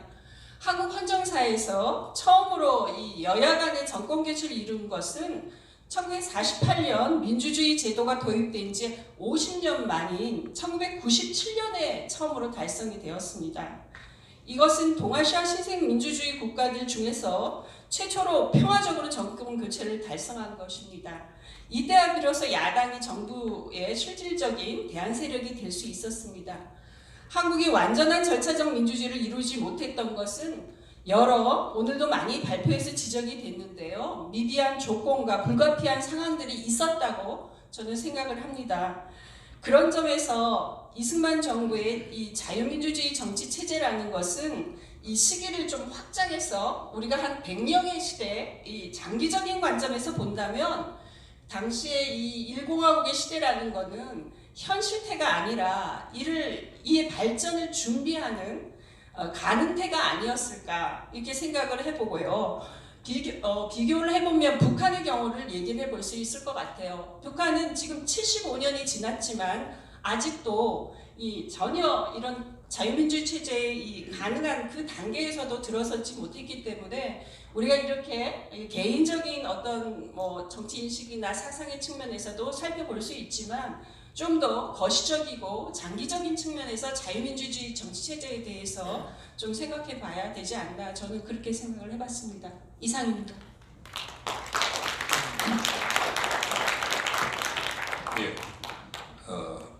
한국 헌정사에서 처음으로 이 여야 간의 정권 교체를 이룬 것은 1948년 민주주의 제도가 도입된 지 50년 만인 1997년에 처음으로 달성이 되었습니다. 이것은 동아시아 신생민주주의 국가들 중에서 최초로 평화적으로 정권 교체를 달성한 것입니다. 이때야 비로소 야당이 정부의 실질적인 대안 세력이 될 수 있었습니다. 한국이 완전한 절차적 민주주의를 이루지 못했던 것은 오늘도 많이 발표에서 지적이 됐는데요. 미비한 조건과 불가피한 상황들이 있었다고 저는 생각을 합니다. 그런 점에서 이승만 정부의 이 자유민주주의 정치 체제라는 것은 이 시기를 좀 확장해서 우리가 한 100년의 시대, 이 장기적인 관점에서 본다면 당시에 이 1공화국의 시대라는 것은 현 실태가 아니라 이의 발전을 준비하는 가능태가 아니었을까, 이렇게 생각을 해보고요. 비교를 해보면 북한의 경우를 얘기를 해볼 수 있을 것 같아요. 북한은 지금 75년이 지났지만 아직도 전혀 이런 자유민주주의 체제의 가능한 그 단계에서도 들어서지 못했기 때문에 우리가 이렇게 개인적인 어떤 정치 인식이나 사상의 측면에서도 살펴볼 수 있지만 좀 더 거시적이고 장기적인 측면에서 자유민주주의 정치 체제에 대해서 좀 생각해 봐야 되지 않나, 저는 그렇게 생각을 해봤습니다. 이상입니다. 예.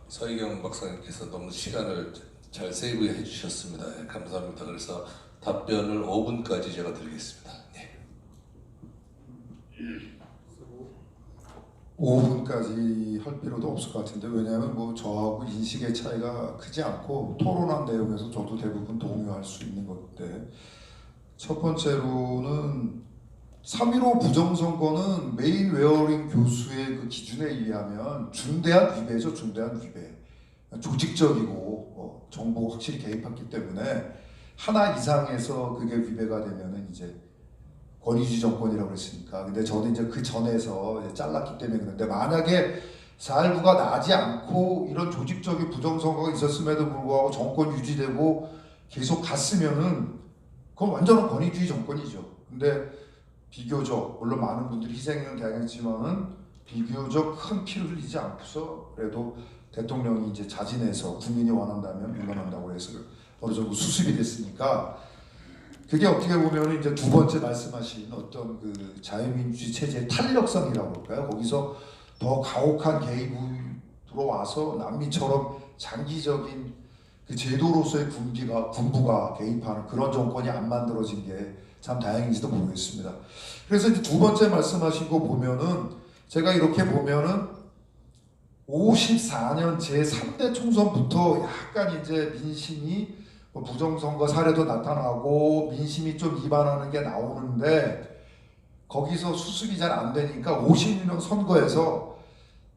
서희경 박사님께서 너무 시간을 잘 세이브해 주셨습니다. 예, 감사합니다. 그래서 답변을 5분까지 제가 드리겠습니다. 예. 5분까지 할 필요도 없을 것 같은데, 왜냐하면 뭐 저하고 인식의 차이가 크지 않고 토론한 내용에서 저도 대부분 동의할 수 있는 건데, 첫 번째로는 3.15 부정선거는 메인 웨어링 교수의 그 기준에 의하면 중대한 위배죠. 중대한 위배. 조직적이고 정보가 확실히 개입했기 때문에 하나 이상에서 그게 위배가 되면은 이제 권위주의 정권이라고 했으니까. 근데 저는 이제 그 전에서 이제 잘랐기 때문에 그런데, 만약에 4.19가 나지 않고 이런 조직적인 부정선거가 있었음에도 불구하고 정권 유지되고 계속 갔으면은 그건 완전한 권위주의 정권이죠. 근데 비교적, 물론 많은 분들이 희생을 당했지만은 비교적 큰 피를 흘리지 않고서 그래도 대통령이 이제 자진해서 국민이 원한다면 물러난다고 해서 어느 정도 수습이 됐으니까, 그게 어떻게 보면 이제 두 번째 말씀하신 어떤 그 자유민주주의 체제의 탄력성이라고 할까요? 거기서 더 가혹한 개입으로 와서 남미처럼 장기적인 그 제도로서의 군부가 개입하는 그런 정권이 안 만들어진 게 참 다행인지도 모르겠습니다. 그래서 이제 두 번째 말씀하신 거 보면은, 제가 이렇게 보면은 54년 제3대 총선부터 약간 이제 민심이 부정선거 사례도 나타나고 민심이 좀 이반하는 게 나오는데, 거기서 수습이 잘 안 되니까 56년 선거에서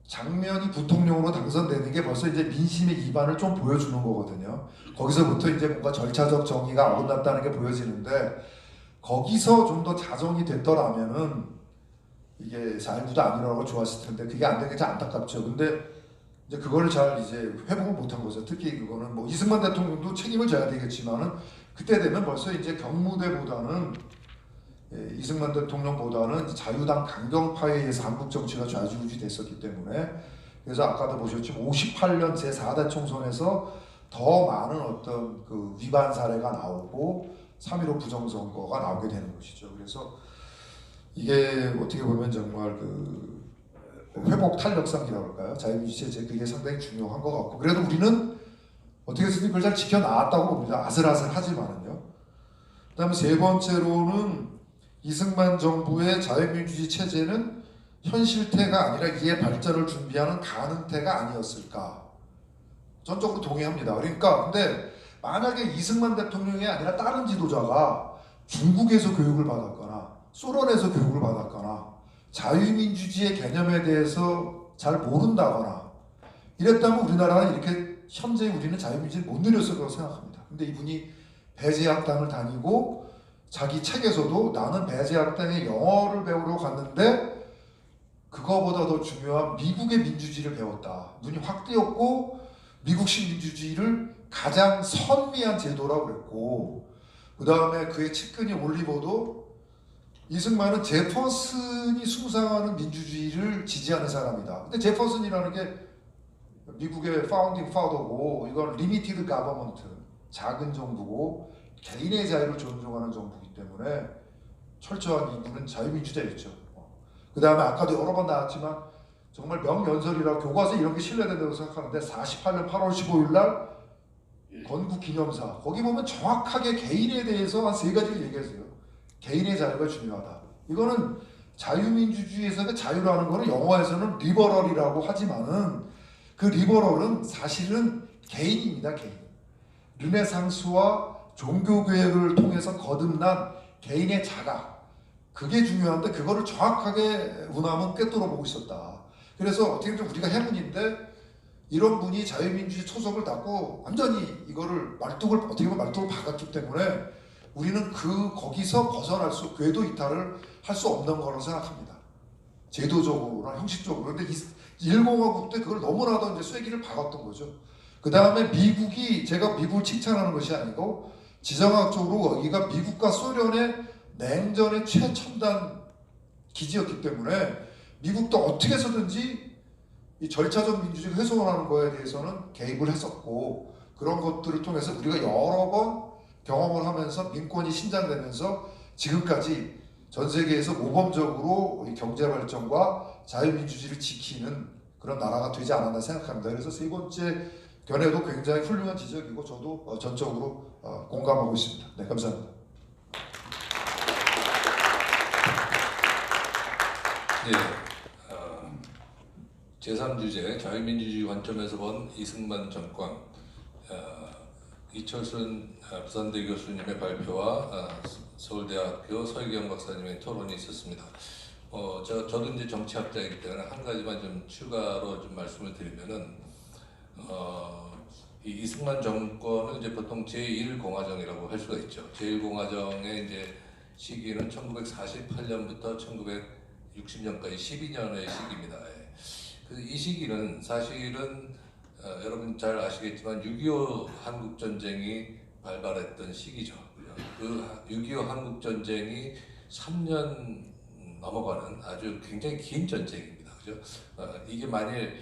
장면이 부통령으로 당선되는 게 벌써 이제 민심의 이반을 좀 보여주는 거거든요. 거기서부터 이제 뭔가 절차적 정의가 어긋났다는 게 보여지는데, 거기서 좀 더 자정이 됐더라면은 이게 4.19도 아니라고 좋았을 텐데 그게 안 된 게 참 안타깝죠. 근데 이제 그거를 잘 이제 회복을 못한 거죠. 특히 그거는 뭐 이승만 대통령도 책임을 져야 되겠지만은 그때 되면 벌써 이제 경무대보다는 이승만 대통령보다는 자유당 강경파에 의해서 한국 정치가 좌지우지 됐었기 때문에, 그래서 아까도 보셨지만 58년 제4대 총선에서 더 많은 어떤 그 위반 사례가 나오고 3.15 부정선거가 나오게 되는 것이죠. 그래서 이게 어떻게 보면 정말 그 회복 탄력성이라고 할까요? 자유민주주의 체제, 그게 상당히 중요한 것 같고, 그래도 우리는 어떻게 해서든 그걸 잘 지켜나왔다고 봅니다. 아슬아슬하지만은요. 그 다음에 세 번째로는 이승만 정부의 자유민주주의 체제는 현실태가 아니라 이의 발전을 준비하는 가능태가 아니었을까. 전적으로 동의합니다. 그러니까 근데 만약에 이승만 대통령이 아니라 다른 지도자가 중국에서 교육을 받았거나 소련에서 교육을 받았거나 자유민주주의의 개념에 대해서 잘 모른다거나 이랬다면 우리나라는 이렇게 현재 우리는 자유민주주의를 못 누렸을 거라고 생각합니다. 근데 이분이 배제학당을 다니고 자기 책에서도 나는 배제학당에 영어를 배우러 갔는데 그거보다 더 중요한 미국의 민주주의를 배웠다. 눈이 확 띄었고 미국식 민주주의를 가장 선미한 제도라고 그랬고, 그 다음에 그의 측근이 올리버도 이승만은 제퍼슨이 숭상하는 민주주의를 지지하는 사람이다. 근데 제퍼슨이라는 게 미국의 파운딩 파더고 이건 리미티드 가버먼트, 작은 정부고 개인의 자유를 존중하는 정부이기 때문에 철저한 이분은 자유민주자였죠. 그 다음에 아까도 여러 번 나왔지만 정말 명연설이라 교과서에 이런 게 신뢰된다고 생각하는데 48년 8월 15일 날 건국기념사 거기 보면 정확하게 개인에 대해서 한 세 가지를 얘기했어요. 개인의 자유가 중요하다. 이거는 자유민주주의에서 그 자유라는 거는 영어에서는 리버럴이라고 하지만은 그 리버럴은 사실은 개인입니다. 개인. 르네상스와 종교개혁을 통해서 거듭난 개인의 자각, 그게 중요한데 그거를 정확하게 운함은 꿰뚫어 보고 있었다. 그래서 어떻게 보면 우리가 행운인데 이런 분이 자유민주주의 초석을 닫고 완전히 이거를 말뚝을 어떻게 보면 말뚝을 박았기 때문에 우리는 거기서 벗어날 수, 궤도 이탈을 할 수 없는 거라고 생각합니다. 제도적으로나 형식적으로. 근데 1공화국 때 그걸 너무나도 이제 쐐기를 박았던 거죠. 그 다음에 미국이, 제가 미국을 칭찬하는 것이 아니고 지정학적으로 여기가 미국과 소련의 냉전의 최첨단 기지였기 때문에 미국도 어떻게 해서든지 이 절차적 민주주의를 훼손하는 거에 대해서는 개입을 했었고, 그런 것들을 통해서 우리가 여러 번 경험을 하면서 민권이 신장되면서 지금까지 전 세계에서 모범적으로 이 경제 발전과 자유민주주의를 지키는 그런 나라가 되지 않았나 생각합니다. 그래서 세 번째 견해도 굉장히 훌륭한 지적이고 저도 전적으로 공감하고 있습니다. 네, 감사합니다. 예, 제3주제 자유민주주의 관점에서 본 이승만 정권, 이철순 부산대 교수님의 발표와 서울대학교 서희경 박사님의 토론이 있었습니다. 저도 이제 정치학자이기 때문에 한 가지만 좀 추가로 좀 말씀을 드리면은, 이 이승만 정권은 이제 보통 제1공화정이라고 할 수가 있죠. 제1공화정의 이제 시기는 1948년부터 1960년까지 12년의 시기입니다. 이 시기는 사실은 여러분 잘 아시겠지만 6.25 한국전쟁이 발발했던 시기죠. 그 6.25 한국전쟁이 3년 넘어가는 아주 굉장히 긴 전쟁입니다. 그죠? 이게 만일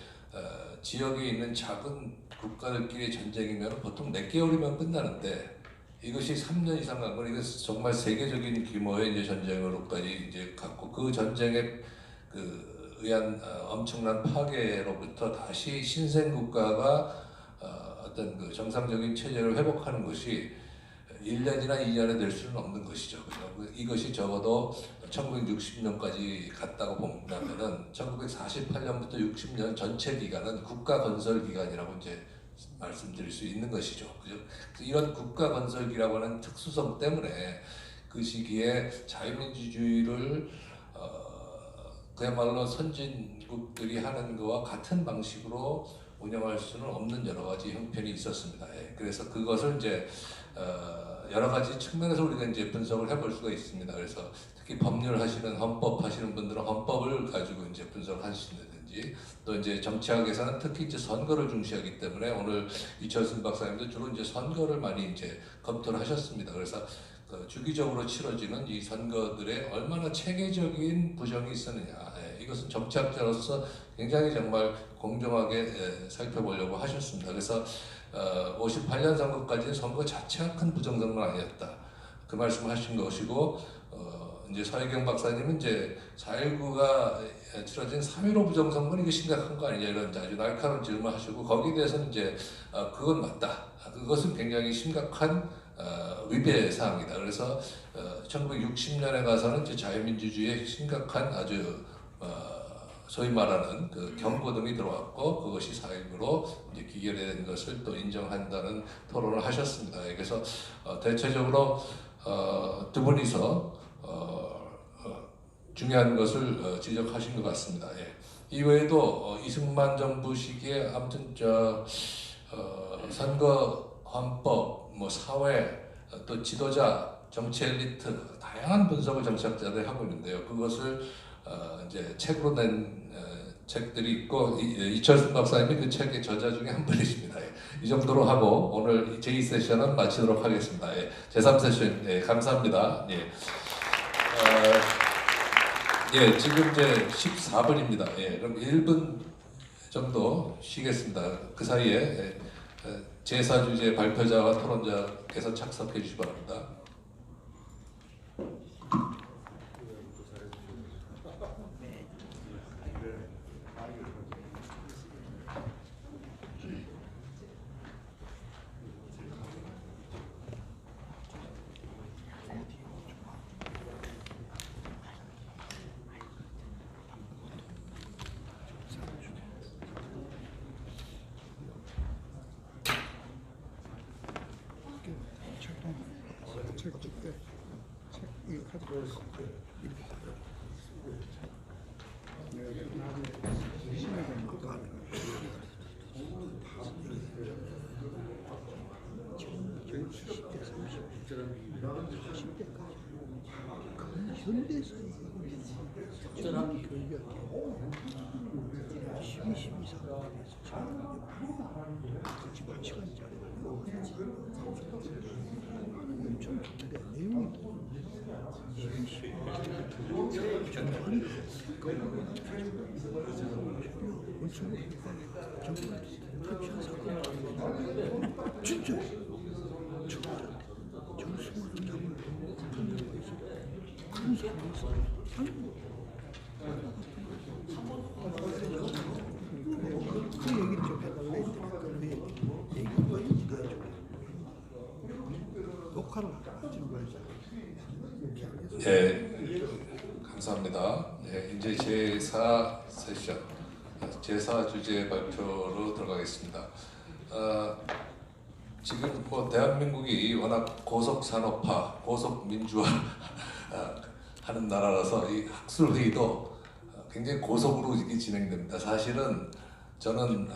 지역에 있는 작은 국가들끼리 전쟁이면 보통 몇 개월이면 끝나는데, 이것이 3년 이상 간 건 이거 정말 세계적인 규모의 이제 전쟁으로까지 이제 갔고, 그 전쟁에 의한 엄청난 파괴로부터 다시 신생 국가가 어떤 그 정상적인 체제를 회복하는 것이 1년이나 2년에 될 수는 없는 것이죠. 이것이 적어도 1960년까지 갔다고 본다면은 1948년부터 60년 전체 기간은 국가 건설 기간이라고 이제 말씀드릴 수 있는 것이죠. 그죠? 이런 국가 건설기라고 하는 특수성 때문에 그 시기에 자유민주주의를 그야말로 선진국들이 하는 것과 같은 방식으로 운영할 수는 없는 여러 가지 형편이 있었습니다. 그래서 그것을 이제 여러 가지 측면에서 우리가 이제 분석을 해볼 수가 있습니다. 그래서 특히 법률 하시는, 헌법 하시는 분들은 헌법을 가지고 이제 분석을 하시는지, 또 이제 정치학에서는 특히 이제 선거를 중시하기 때문에 오늘 이철순 박사님도 주로 이제 선거를 많이 이제 검토를 하셨습니다. 그래서 주기적으로 치러지는 이 선거들에 얼마나 체계적인 부정이 있었느냐, 이것은 정치학자로서 굉장히 정말 공정하게 살펴보려고 하셨습니다. 그래서 58년 선거까지는 선거 자체가 큰 부정선거는 아니었다, 그 말씀하신 것이고, 이제 서희경 박사님은 이제 4.19가 치러진 3.15 부정선거는 이게 심각한 거 아니냐, 이런 아주 날카로운 질문을 하시고, 거기에 대해서는 이제 그건 맞다, 그것은 굉장히 심각한 위배 사항이다. 그래서 1960년에 가서는 이제 자유민주주의에 심각한 아주 소위 말하는 그 경고등이 들어왔고, 그것이 4.19로 이제 기결된 것을 또 인정한다는 토론을 하셨습니다. 그래서 대체적으로 두 분이서 중요한 것을 지적하신 것 같습니다. 이외에도 이승만 정부 시기에 아무튼 선거, 헌법, 뭐 사회, 또 지도자, 정치 엘리트, 다양한 분석을 정치학자들이 하고 있는데요. 그것을 이제 책으로 낸 책들이 있고, 이철순 박사님이 그 책의 저자 중에 한 분이십니다. 이 정도로 하고 오늘 제2세션은 마치도록 하겠습니다. 제3세션 감사합니다. 지금 이제 14분입니다. 그럼 1분 정도 쉬겠습니다. 그 사이에 제4주제 발표자와 토론자께서 착석해 주시기 바랍니다. 네. 현대사에 저는 교육이 12, 12, 3에서 지금 시간짜리 엄청 좋은데 내용이 12, 12 진짜 정수를 잡을 큰 사람에서 그 얘기를 좀 해달라 했더니 그 얘기가 녹화를 하시는 거예요. 예, 감사합니다. 네, 이제 제4 세션, 제4 주제 발표로 들어가겠습니다. 지금 뭐 대한민국이 워낙 고속 산업화, 고속 민주화 하는 나라라서 이 학술 회의도 굉장히 고속으로 이게 진행됩니다. 사실은 저는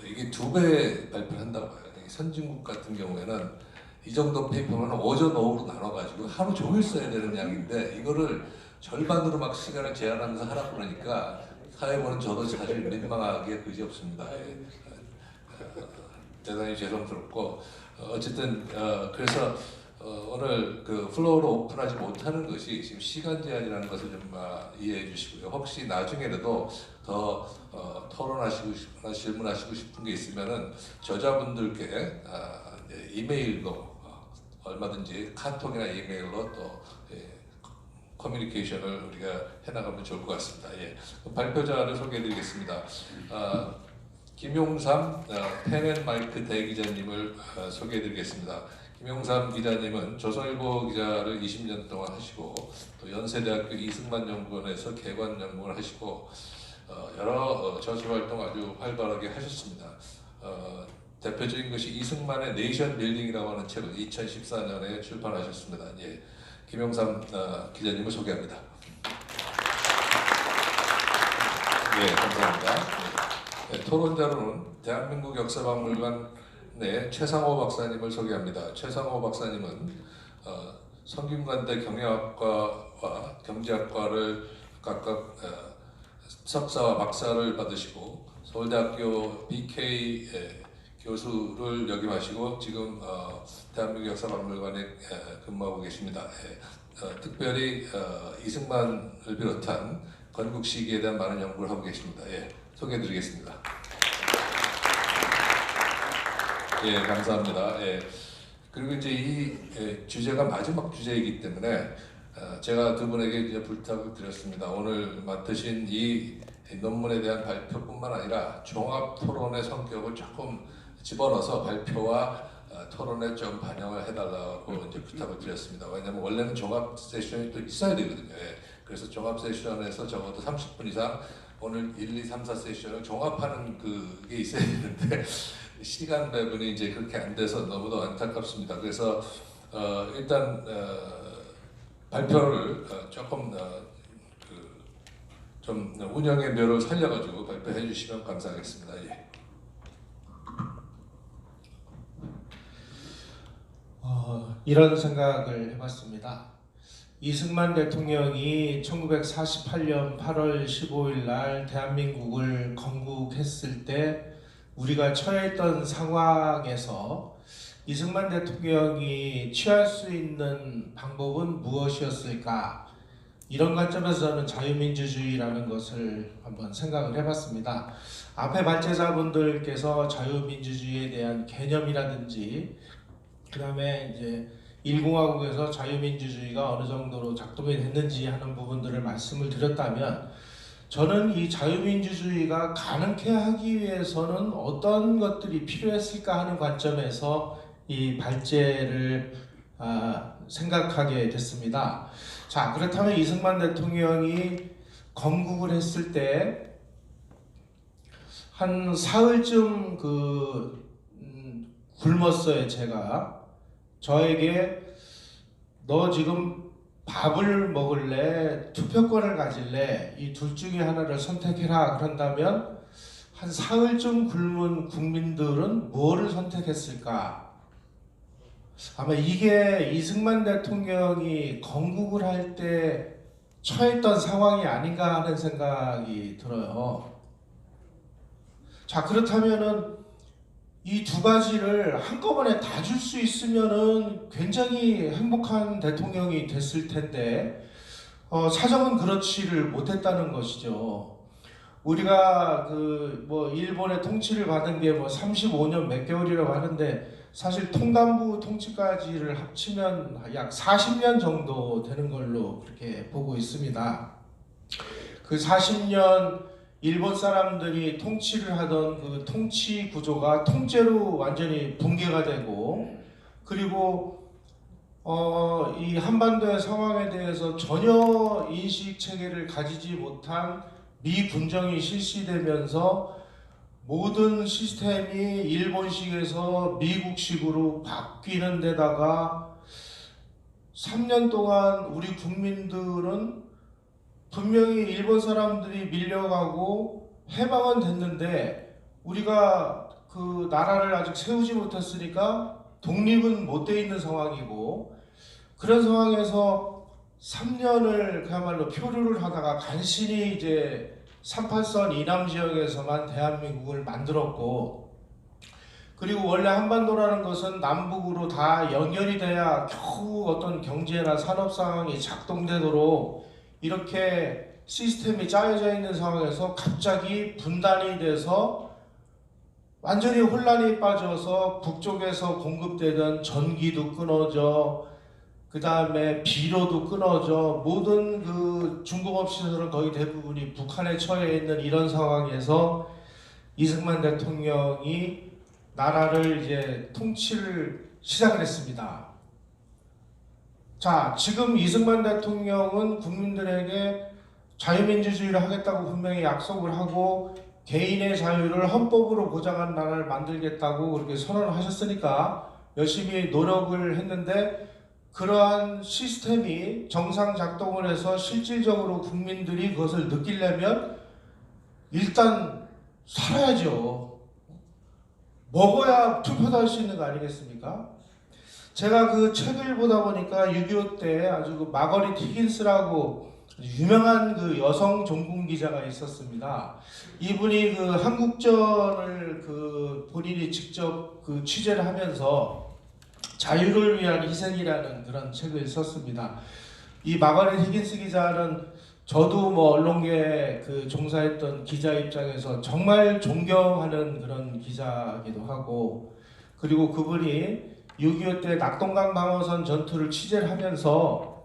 이게 2배 발표한다고 봐요. 선진국 같은 경우에는 이 정도 페이퍼는 오전 오후로 나눠가지고 하루 종일 써야 되는 양인데 이거를 절반으로 막 시간을 제한하면서 하라고 그러니까 사회부는 저도 사실 민망하게 그지없습니다. 대단히 죄송스럽고 어쨌든 그래서 오늘 그 플로어를 오픈하지 못하는 것이 지금 시간 제한이라는 것을 좀 이해해 주시고요. 혹시 나중에라도 더 토론하시고 싶거나 질문하시고 싶은 게 있으면은 저자분들께 이메일로 얼마든지 카톡이나 이메일로 또 커뮤니케이션을 우리가 해나가면 좋을 것 같습니다. 예. 발표자를 소개해드리겠습니다. 김용삼 펜앤마이크 대기자님을 소개해드리겠습니다. 김용삼 기자님은 조선일보 기자를 20년 동안 하시고 또 연세대학교 이승만 연구원에서 개관 연구를 하시고 여러 저술 활동 아주 활발하게 하셨습니다. 대표적인 것이 이승만의 네이션 빌딩이라고 하는 책을 2014년에 출판하셨습니다. 예, 김용삼 기자님을 소개합니다. 예, 감사합니다. 네, 토론자로는 대한민국 역사박물관의 최상호 박사님을 소개합니다. 최상호 박사님은 성균관대 경영학과와 경제학과를 각각 석사와 박사를 받으시고 서울대학교 BK 교수를 역임하시고 지금 대한민국 역사박물관에 근무하고 계십니다. 특별히 이승만을 비롯한 건국 시기에 대한 많은 연구를 하고 계십니다. 예, 소개해드리겠습니다. 예, 감사합니다. 예, 그리고 이제 이 주제가 마지막 주제이기 때문에 제가 두 분에게 이제 부탁을 드렸습니다. 오늘 맡으신 이 논문에 대한 발표뿐만 아니라 종합 토론의 성격을 조금 집어넣어서 발표와 토론에 좀 반영을 해달라고 이제 부탁을 드렸습니다. 왜냐하면 원래는 종합 세션이 또 있어야 되거든요. 예. 그래서 종합 세션에서 적어도 30분 이상 오늘 1, 2, 3, 4 세션을 종합하는 그게 있어야 되는데 시간 배분이 이제 그렇게 안 돼서 너무도 안타깝습니다. 그래서 일단 발표를 조금 좀 운영의 묘를 살려가지고 발표해 주시면 감사하겠습니다. 예. 이런 생각을 해봤습니다. 이승만 대통령이 1948년 8월 15일 날 대한민국을 건국했을 때 우리가 처해있던 상황에서 이승만 대통령이 취할 수 있는 방법은 무엇이었을까? 이런 관점에서 저는 자유민주주의라는 것을 한번 생각을 해봤습니다. 앞에 발제자분들께서 자유민주주의에 대한 개념이라든지 그 다음에 이제 1공화국에서 자유민주주의가 어느 정도로 작동이 됐는지 하는 부분들을 말씀을 드렸다면 저는 이 자유민주주의가 가능케 하기 위해서는 어떤 것들이 필요했을까 하는 관점에서 이 발제를 생각하게 됐습니다. 자, 그렇다면 이승만 대통령이 건국을 했을 때 한 사흘쯤 굶었어요. 제가 저에게 너 지금 밥을 먹을래? 투표권을 가질래? 이 둘 중에 하나를 선택해라. 그런다면 한 사흘쯤 굶은 국민들은 뭐를 선택했을까? 아마 이게 이승만 대통령이 건국을 할 때 처했던 상황이 아닌가 하는 생각이 들어요. 자, 그렇다면은 이 두 가지를 한꺼번에 다 줄 수 있으면은 굉장히 행복한 대통령이 됐을 텐데 사정은 그렇지를 못했다는 것이죠. 우리가 일본의 통치를 받은 게 35년 몇 개월이라고 하는데 사실 통감부 통치까지를 합치면 약 40년 정도 되는 걸로 그렇게 보고 있습니다. 그 40년 일본 사람들이 통치를 하던 그 통치 구조가 통째로 완전히 붕괴가 되고, 그리고 이 한반도의 상황에 대해서 전혀 인식 체계를 가지지 못한 미군정이 실시되면서 모든 시스템이 일본식에서 미국식으로 바뀌는 데다가 3년 동안 우리 국민들은 분명히 일본 사람들이 밀려가고 해방은 됐는데 우리가 그 나라를 아직 세우지 못했으니까 독립은 못 돼 있는 상황이고, 그런 상황에서 3년을 그야말로 표류를 하다가 간신히 이제 38선 이남 지역에서만 대한민국을 만들었고, 그리고 원래 한반도라는 것은 남북으로 다 연결이 돼야 겨우 어떤 경제나 산업 상황이 작동되도록 이렇게 시스템이 짜여져 있는 상황에서 갑자기 분단이 돼서 완전히 혼란이 빠져서 북쪽에서 공급되던 전기도 끊어져, 그 다음에 비료도 끊어져, 모든 그 중공업 시설은 거의 대부분이 북한에 처해 있는 이런 상황에서 이승만 대통령이 나라를 이제 통치를 시작을 했습니다. 자, 지금 이승만 대통령은 국민들에게 자유민주주의를 하겠다고 분명히 약속을 하고 개인의 자유를 헌법으로 보장한 나라를 만들겠다고 그렇게 선언을 하셨으니까 열심히 노력을 했는데, 그러한 시스템이 정상 작동을 해서 실질적으로 국민들이 그것을 느끼려면 일단 살아야죠. 먹어야 투표도 할 수 있는 거 아니겠습니까? 제가 그 책을 보다 보니까 6.25 때 아주 그 마거릿 히긴스라고 유명한 그 여성 종군 기자가 있었습니다. 이분이 그 한국전을 그 본인이 직접 그 취재를 하면서 자유를 위한 희생이라는 그런 책을 썼습니다. 이 마거릿 히긴스 기자는 저도 언론계에 그 종사했던 기자 입장에서 정말 존경하는 그런 기자이기도 하고, 그리고 그분이 6.25 때 낙동강 방어선 전투를 취재를 하면서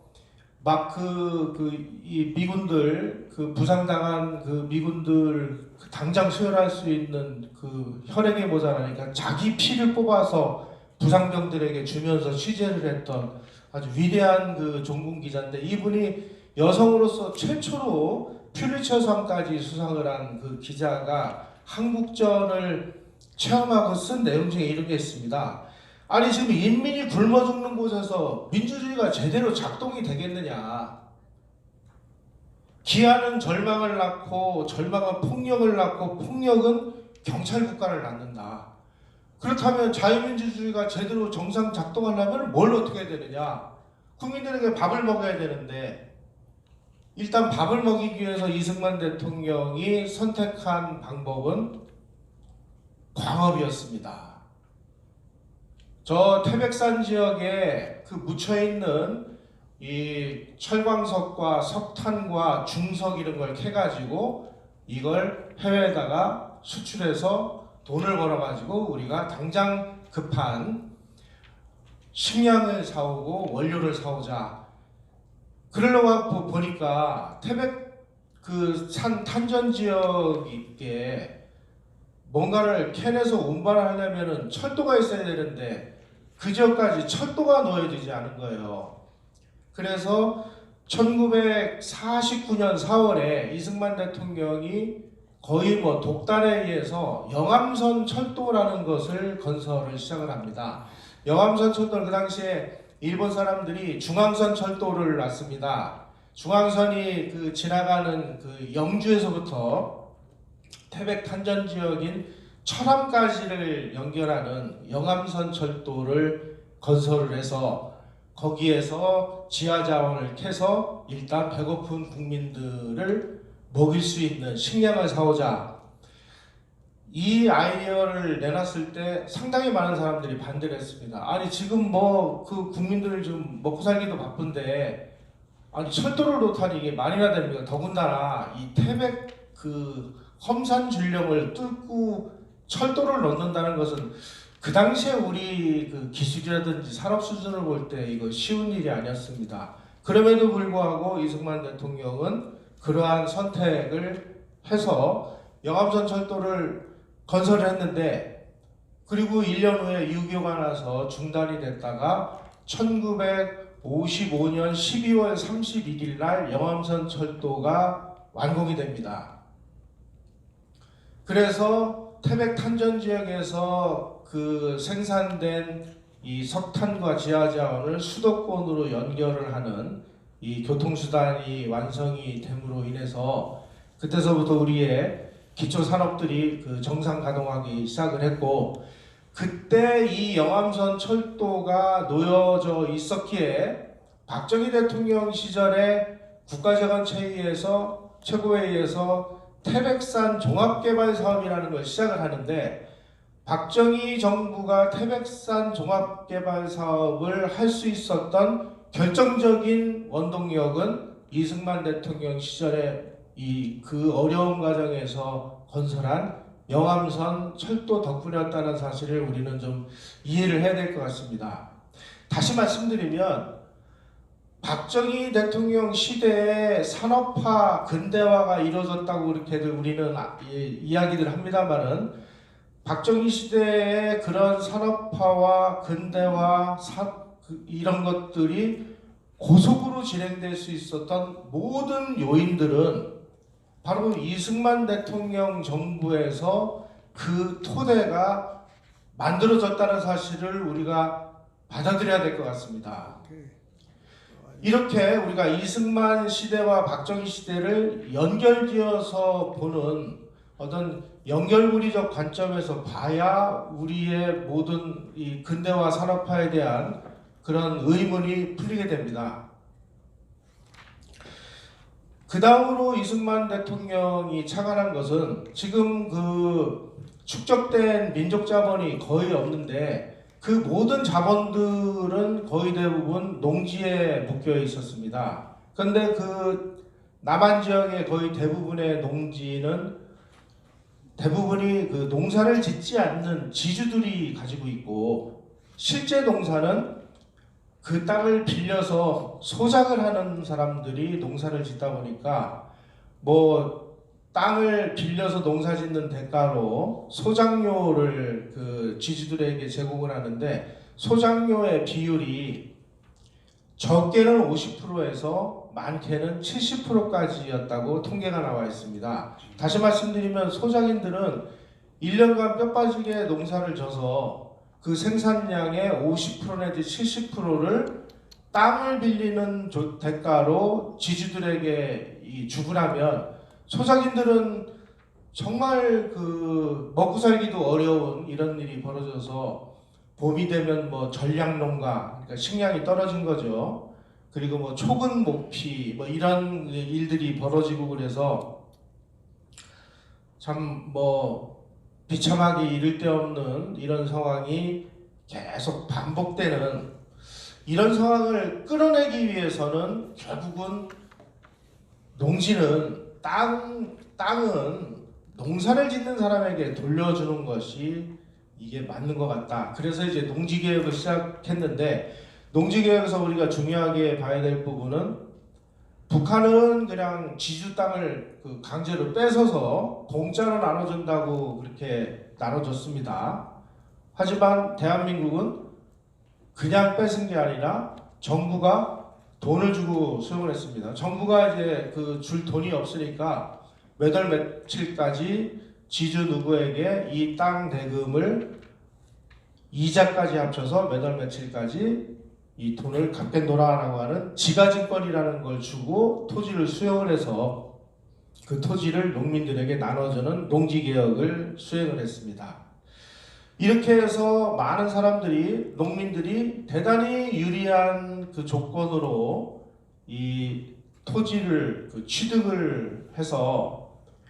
막 이 미군들 그 부상당한 그 미군들 당장 수혈할 수 있는 그 혈액이 모자라니까 자기 피를 뽑아서 부상병들에게 주면서 취재를 했던 아주 위대한 그 종군 기자인데, 이분이 여성으로서 최초로 퓰리처상까지 수상을 한 그 기자가 한국전을 체험하고 쓴 내용 중에 이런 게 있습니다. 아니, 지금 인민이 굶어 죽는 곳에서 민주주의가 제대로 작동이 되겠느냐. 기아는 절망을 낳고 절망은 폭력을 낳고 폭력은 경찰 국가를 낳는다. 그렇다면 자유민주주의가 제대로 정상 작동하려면 뭘 어떻게 해야 되느냐. 국민들에게 밥을 먹여야 되는데, 일단 밥을 먹이기 위해서 이승만 대통령이 선택한 방법은 광업이었습니다. 저 태백산 지역에 그 묻혀있는 이 철광석과 석탄과 중석 이런 걸 캐가지고 이걸 해외에다가 수출해서 돈을 벌어가지고 우리가 당장 급한 식량을 사오고 원료를 사오자. 그러려고 보니까 태백 그 산 탄전 지역에 뭔가를 캐내서 운반을 하려면은 철도가 있어야 되는데 그 지역까지 철도가 놓여지지 않은 거예요. 그래서 1949년 4월에 이승만 대통령이 거의 독단에 의해서 영암선 철도라는 것을 건설을 시작을 합니다. 영암선 철도는 그 당시에 일본 사람들이 중앙선 철도를 놨습니다. 중앙선이 그 지나가는 그 영주에서부터 태백 탄전 지역인 철암까지를 연결하는 영암선 철도를 건설을 해서 거기에서 지하 자원을 캐서 일단 배고픈 국민들을 먹일 수 있는 식량을 사오자. 이 아이디어를 내놨을 때 상당히 많은 사람들이 반대를 했습니다. 아니 지금 뭐 그 국민들을 좀 먹고 살기도 바쁜데 아니 철도를 놓다니 이게 말이나 됩니까? 더군다나 이 태백 그 험산 줄령을 뚫고 철도를 넣는다는 것은 그 당시에 우리 그 기술이라든지 산업 수준을 볼 때 이거 쉬운 일이 아니었습니다. 그럼에도 불구하고 이승만 대통령은 그러한 선택을 해서 영암선 철도를 건설을 했는데 그리고 1년 후에 6.25가 나서 중단이 됐다가 1955년 12월 31일 날 영암선 철도가 완공이 됩니다. 그래서 태백 탄전 지역에서 그 생산된 이 석탄과 지하자원을 수도권으로 연결을 하는 이 교통수단이 완성이 됨으로 인해서 그때서부터 우리의 기초 산업들이 그 정상 가동하기 시작을 했고 그때 이 영암선 철도가 놓여져 있었기에 박정희 대통령 시절에 국가재건체의에서 최고회의에서 태백산 종합개발 사업이라는 걸 시작을 하는데 박정희 정부가 태백산 종합개발 사업을 할 수 있었던 결정적인 원동력은 이승만 대통령 시절에 이 그 어려운 과정에서 건설한 영암선 철도 덕분이었다는 사실을 우리는 좀 이해를 해야 될 것 같습니다. 다시 말씀드리면 박정희 대통령 시대에 산업화 근대화가 이루어졌다고 이렇게들 우리는 이야기를 합니다만은 박정희 시대에 그런 산업화와 근대화 이런 것들이 고속으로 진행될 수 있었던 모든 요인들은 바로 이승만 대통령 정부에서 그 토대가 만들어졌다는 사실을 우리가 받아들여야 될 것 같습니다. 이렇게 우리가 이승만 시대와 박정희 시대를 연결지어서 보는 어떤 연결고리적 관점에서 봐야 우리의 모든 이 근대화 산업화에 대한 그런 의문이 풀리게 됩니다. 그 다음으로 이승만 대통령이 착안한 것은 지금 그 축적된 민족 자본이 거의 없는데 그 모든 자본들은 거의 대부분 농지에 묶여 있었습니다. 그런데 그 남한 지역의 거의 대부분의 농지는 대부분이 그 농사를 짓지 않는 지주들이 가지고 있고 실제 농사는 그 땅을 빌려서 소작을 하는 사람들이 농사를 짓다 보니까 뭐 땅을 빌려서 농사 짓는 대가로 소작료를 그 지주들에게 제공을 하는데 소작료의 비율이 적게는 50%에서 많게는 70%까지였다고 통계가 나와 있습니다. 다시 말씀드리면 소작인들은 1년간 뼈 빠지게 농사를 져서 그 생산량의 50% 내지 70%를 땅을 빌리는 대가로 지주들에게 주문하면 소작인들은 정말 그 먹고 살기도 어려운 이런 일이 벌어져서 봄이 되면 뭐 전량농가, 그러니까 식량이 떨어진 거죠. 그리고 뭐 초근 목피 뭐 이런 일들이 벌어지고 그래서 참 뭐 비참하기 이를 데 없는 이런 상황이 계속 반복되는 이런 상황을 끌어내기 위해서는 결국은 농지는 땅은 농사를 짓는 사람에게 돌려주는 것이 이게 맞는 것 같다. 그래서 이제 농지개혁을 시작했는데 농지개혁에서 우리가 중요하게 봐야 될 부분은 북한은 그냥 지주 땅을 그 강제로 뺏어서 공짜로 나눠준다고 그렇게 나눠줬습니다. 하지만 대한민국은 그냥 뺏은 게 아니라 정부가 돈을 주고 수용을 했습니다. 정부가 이제 그 줄 돈이 없으니까 몇 월 며칠까지 지주 누구에게 이 땅 대금을 이자까지 합쳐서 몇 월 며칠까지 이 돈을 갚겠노라라고 하는 지가증권이라는 걸 주고 토지를 수용을 해서 그 토지를 농민들에게 나눠주는 농지개혁을 수행을 했습니다. 이렇게 해서 많은 사람들이 농민들이 대단히 유리한 그 조건으로 이 토지를 그 취득을 해서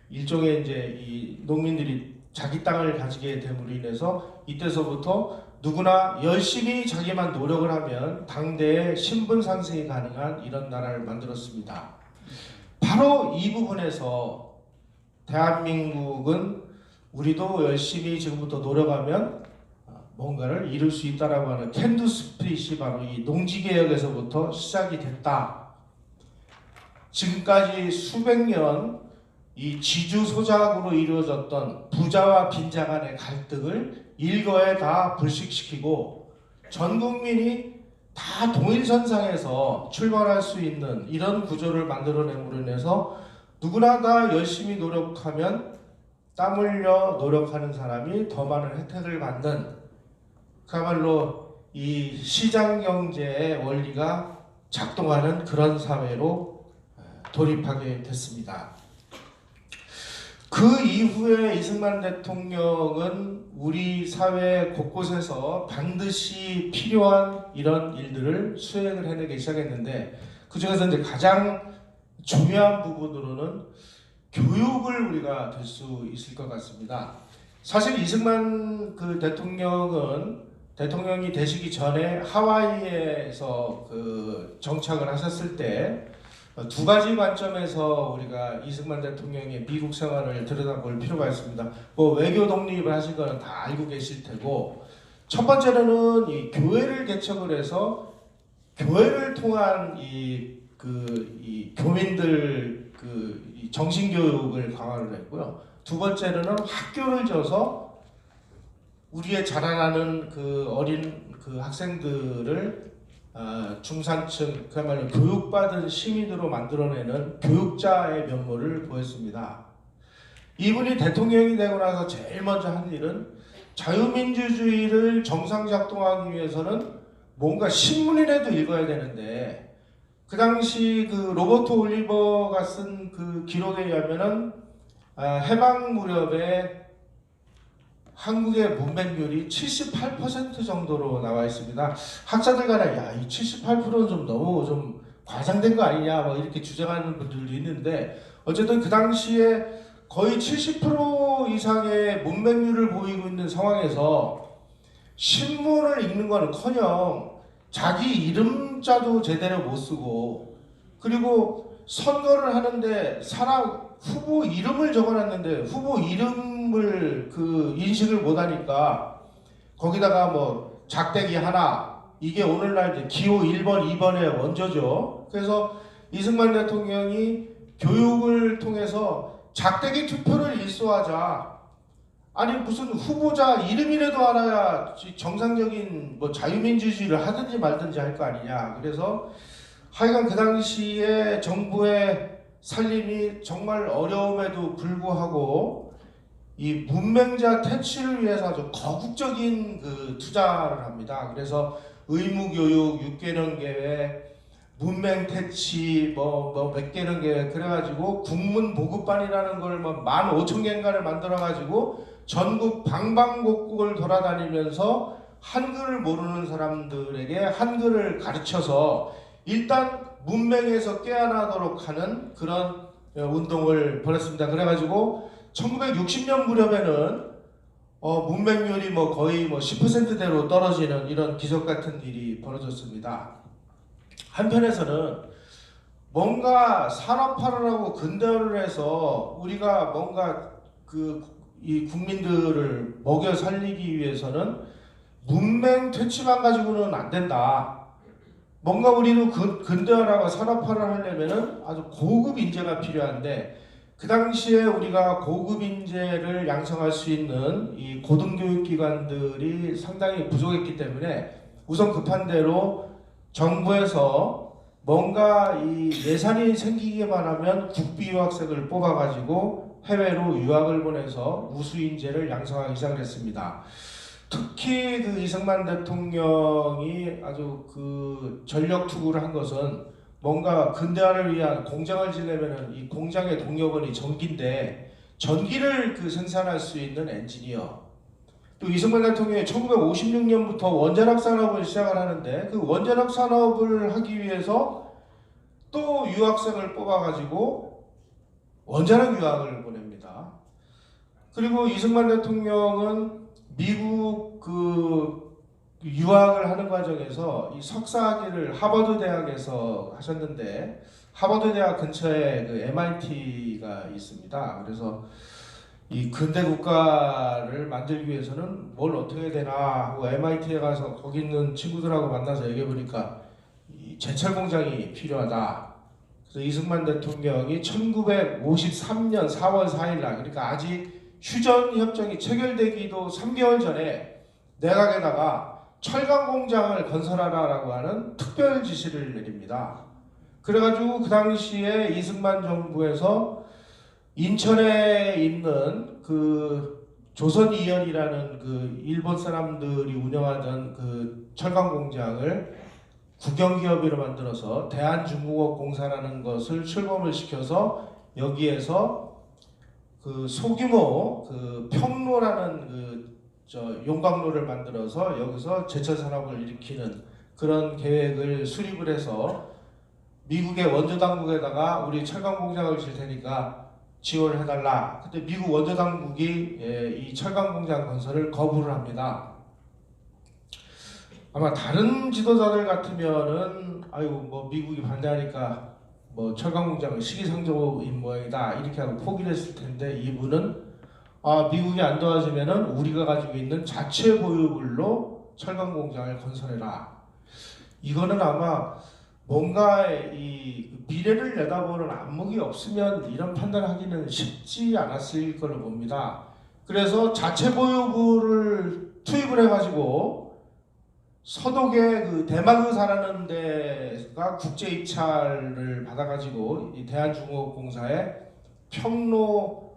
일종의 이제 이 농민들이 자기 땅을 가지게 됨으로 인해서 이때서부터 누구나 열심히 자기만 노력을 하면 당대의 신분 상승이 가능한 이런 나라를 만들었습니다. 바로 이 부분에서 대한민국은 우리도 열심히 지금부터 노력하면 뭔가를 이룰 수 있다라고 하는 캔두 스피릿이 바로 이 농지개혁에서부터 시작이 됐다. 지금까지 수백 년 이 지주소작으로 이루어졌던 부자와 빈자 간의 갈등을 일거에 다 불식시키고 전 국민이 다 동일선상에서 출발할 수 있는 이런 구조를 만들어냄으로 인해서 누구나 다 열심히 노력하면 땀 흘려 노력하는 사람이 더 많은 혜택을 받는, 그야말로 이 시장경제의 원리가 작동하는 그런 사회로 돌입하게 됐습니다. 그 이후에 이승만 대통령은 우리 사회 곳곳에서 반드시 필요한 이런 일들을 수행을 해내기 시작했는데, 그 중에서 이제 가장 중요한 부분으로는 교육을 우리가 들 수 있을 것 같습니다. 사실 이승만 그 대통령이 되시기 전에 하와이에서 그 정착을 하셨을 때 두 가지 관점에서 우리가 이승만 대통령의 미국 생활을 들여다볼 필요가 있습니다. 뭐 외교 독립을 하신 거는 다 알고 계실 테고, 첫 번째로는 이 교회를 개척을 해서 교회를 통한 이 교민들 이 정신교육을 강화를 했고요. 두 번째로는 학교를 져서 우리의 자라나는 그 어린 그 학생들을 중산층, 그야말로 교육받은 시민으로 만들어내는 교육자의 면모를 보였습니다. 이분이 대통령이 되고 나서 제일 먼저 한 일은 자유민주주의를 정상 작동하기 위해서는 뭔가 신문이라도 읽어야 되는데, 그 당시 그 로버트 올리버가 쓴 그 기록에 의하면은 해방 무렵에 한국의 문맹률이 78% 정도로 나와 있습니다. 학자들 간에 이 78%는 좀 너무 좀 과장된 거 아니냐 뭐 이렇게 주장하는 분들도 있는데, 어쨌든 그 당시에 거의 70% 이상의 문맹률을 보이고 있는 상황에서 신문을 읽는 거는커녕 자기 이름자도 제대로 못 쓰고, 그리고 선거를 하는데 후보 이름을 적어놨는데 후보 이름을 그 인식을 못하니까 거기다가 뭐 작대기 하나, 이게 오늘날 이제 기호 1번, 2번의 원조죠. 그래서 이승만 대통령이 교육을 통해서 작대기 투표를 일소하자. 아니 무슨 후보자 이름이라도 알아야 정상적인 뭐 자유민주주의를 하든지 말든지 할 거 아니냐. 그래서 하여간 그 당시에 정부의 살림이 정말 어려움에도 불구하고 이 문맹자 퇴치를 위해서 아주 거국적인 그 투자를 합니다. 그래서 의무교육, 6개년 계획, 문맹 퇴치, 몇 개년 계획, 그래가지고 국문 보급반이라는 걸 15,000개인가를 만들어가지고 전국 방방곡곡을 돌아다니면서 한글을 모르는 사람들에게 한글을 가르쳐서 일단 문맹에서 깨어나도록 하는 그런 운동을 벌였습니다. 그래가지고 1960년 무렵에는 문맹률이 거의 10%대로 떨어지는 이런 기적 같은 일이 벌어졌습니다. 한편에서는 뭔가 산업화를 하고 근대화를 해서 우리가 뭔가 이 국민들을 먹여 살리기 위해서는 문맹 퇴치만 가지고는 안 된다. 뭔가 우리도 근대화라고 산업화를 하려면은 아주 고급 인재가 필요한데, 그 당시에 우리가 고급 인재를 양성할 수 있는 이 고등교육기관들이 상당히 부족했기 때문에 우선 급한 대로 정부에서 뭔가 이 예산이 생기기만 하면 국비유학생을 뽑아가지고 해외로 유학을 보내서 우수 인재를 양성하기 시작을 했습니다. 특히 그 이승만 대통령이 아주 그 전력 투구를 한 것은 뭔가 근대화를 위한 공장을 지려면은 이 공장의 동력원이 전기인데 전기를 그 생산할 수 있는 엔지니어, 또 이승만 대통령이 1956년부터 원자력 산업을 시작을 하는데 그 원자력 산업을 하기 위해서 또 유학생을 뽑아가지고 원자력 유학을 보냅니다. 그리고 이승만 대통령은 미국 그 유학을 하는 과정에서 이 석사학위를 하버드 대학에서 하셨는데 하버드 대학 근처에 그 MIT가 있습니다. 그래서 이 근대 국가를 만들기 위해서는 뭘 어떻게 해야 되나 하고 MIT에 가서 거기 있는 친구들하고 만나서 얘기해 보니까 이 제철 공장이 필요하다. 그래서 이승만 대통령이 1953년 4월 4일 날, 그러니까 아직 휴전 협정이 체결되기도 3개월 전에 내각에다가 철강 공장을 건설하라라고 하는 특별 지시를 내립니다. 그래가지고 그 당시에 이승만 정부에서 인천에 있는 그 조선이연이라는 그 일본 사람들이 운영하던 그 철강 공장을 국영기업으로 만들어서 대한중공업공사라는 것을 출범을 시켜서 여기에서 그 소규모 그 평로라는 그 용광로를 만들어서 여기서 제철 산업을 일으키는 그런 계획을 수립을 해서 미국의 원조 당국에다가 우리 철강 공장을 질 테니까 지원을 해달라. 근데 미국 원조 당국이 이 철강 공장 건설을 거부를 합니다. 아마 다른 지도자들 같으면은 아이고 뭐 미국이 반대하니까 뭐 철강 공장은 시기상조인 모양이다 이렇게 하고 포기를 했을 텐데 이분은 미국이 안 도와주면은 우리가 가지고 있는 자체 보유물로 철강 공장을 건설해라. 이거는 아마 뭔가 이 미래를 내다보는 안목이 없으면 이런 판단을 하기는 쉽지 않았을 걸로 봅니다. 그래서 자체 보유물을 투입을 해가지고 서독에 그 대마그사라는 데가 국제 입찰을 받아가지고 이 대한중공업공사에 평로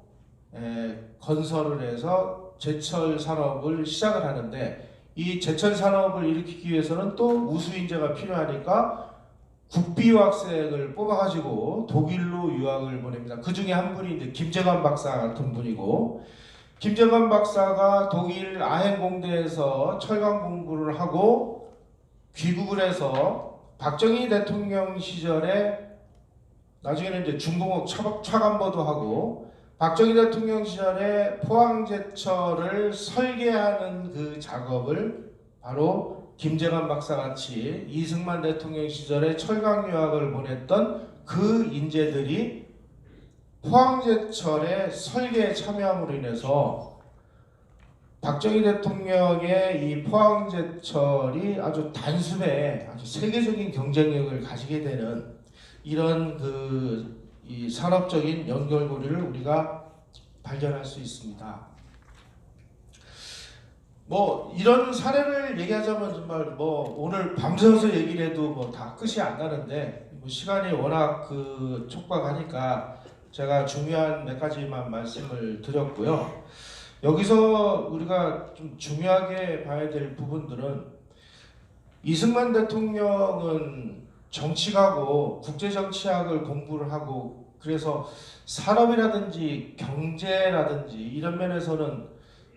건설을 해서 제철 산업을 시작을 하는데 이 제철 산업을 일으키기 위해서는 또 우수 인재가 필요하니까 국비 유학생을 뽑아가지고 독일로 유학을 보냅니다. 그 중에 한 분이 이제 김재관 박사 같은 분이고 김재관 박사가 독일 아헨공대에서 철강 공부를 하고 귀국을 해서 박정희 대통령 시절에 나중에는 이제 중공업 차관보도 하고 박정희 대통령 시절에 포항제철을 설계하는 그 작업을 바로 김재관 박사같이 이승만 대통령 시절에 철강 유학을 보냈던 그 인재들이 포항제철의 설계에 참여함으로 인해서 박정희 대통령의 이 포항제철이 아주 단숨에 아주 세계적인 경쟁력을 가지게 되는 이런 이 산업적인 연결고리를 우리가 발견할 수 있습니다. 뭐 이런 사례를 얘기하자면 정말 뭐 오늘 밤새워서 얘기를 해도 뭐 다 끝이 안 나는데 뭐 시간이 워낙 그 촉박하니까 제가 중요한 몇 가지만 말씀을 드렸고요. 여기서 우리가 좀 중요하게 봐야 될 부분들은 이승만 대통령은 정치가고 국제정치학을 공부를 하고 그래서 산업이라든지 경제라든지 이런 면에서는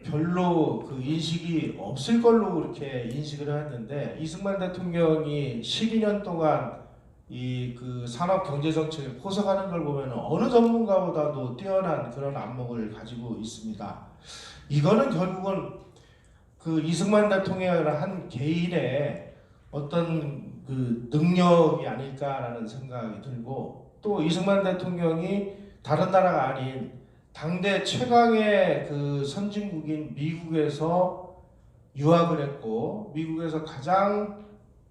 별로 그 인식이 없을 걸로 그렇게 인식을 했는데 이승만 대통령이 12년 동안 이 그 산업 경제 정책을 포석하는 걸 보면 어느 전문가보다도 뛰어난 그런 안목을 가지고 있습니다. 이거는 결국은 그 이승만 대통령을 한 개인의 어떤 그 능력이 아닐까라는 생각이 들고 또 이승만 대통령이 다른 나라가 아닌 당대 최강의 그 선진국인 미국에서 유학을 했고 미국에서 가장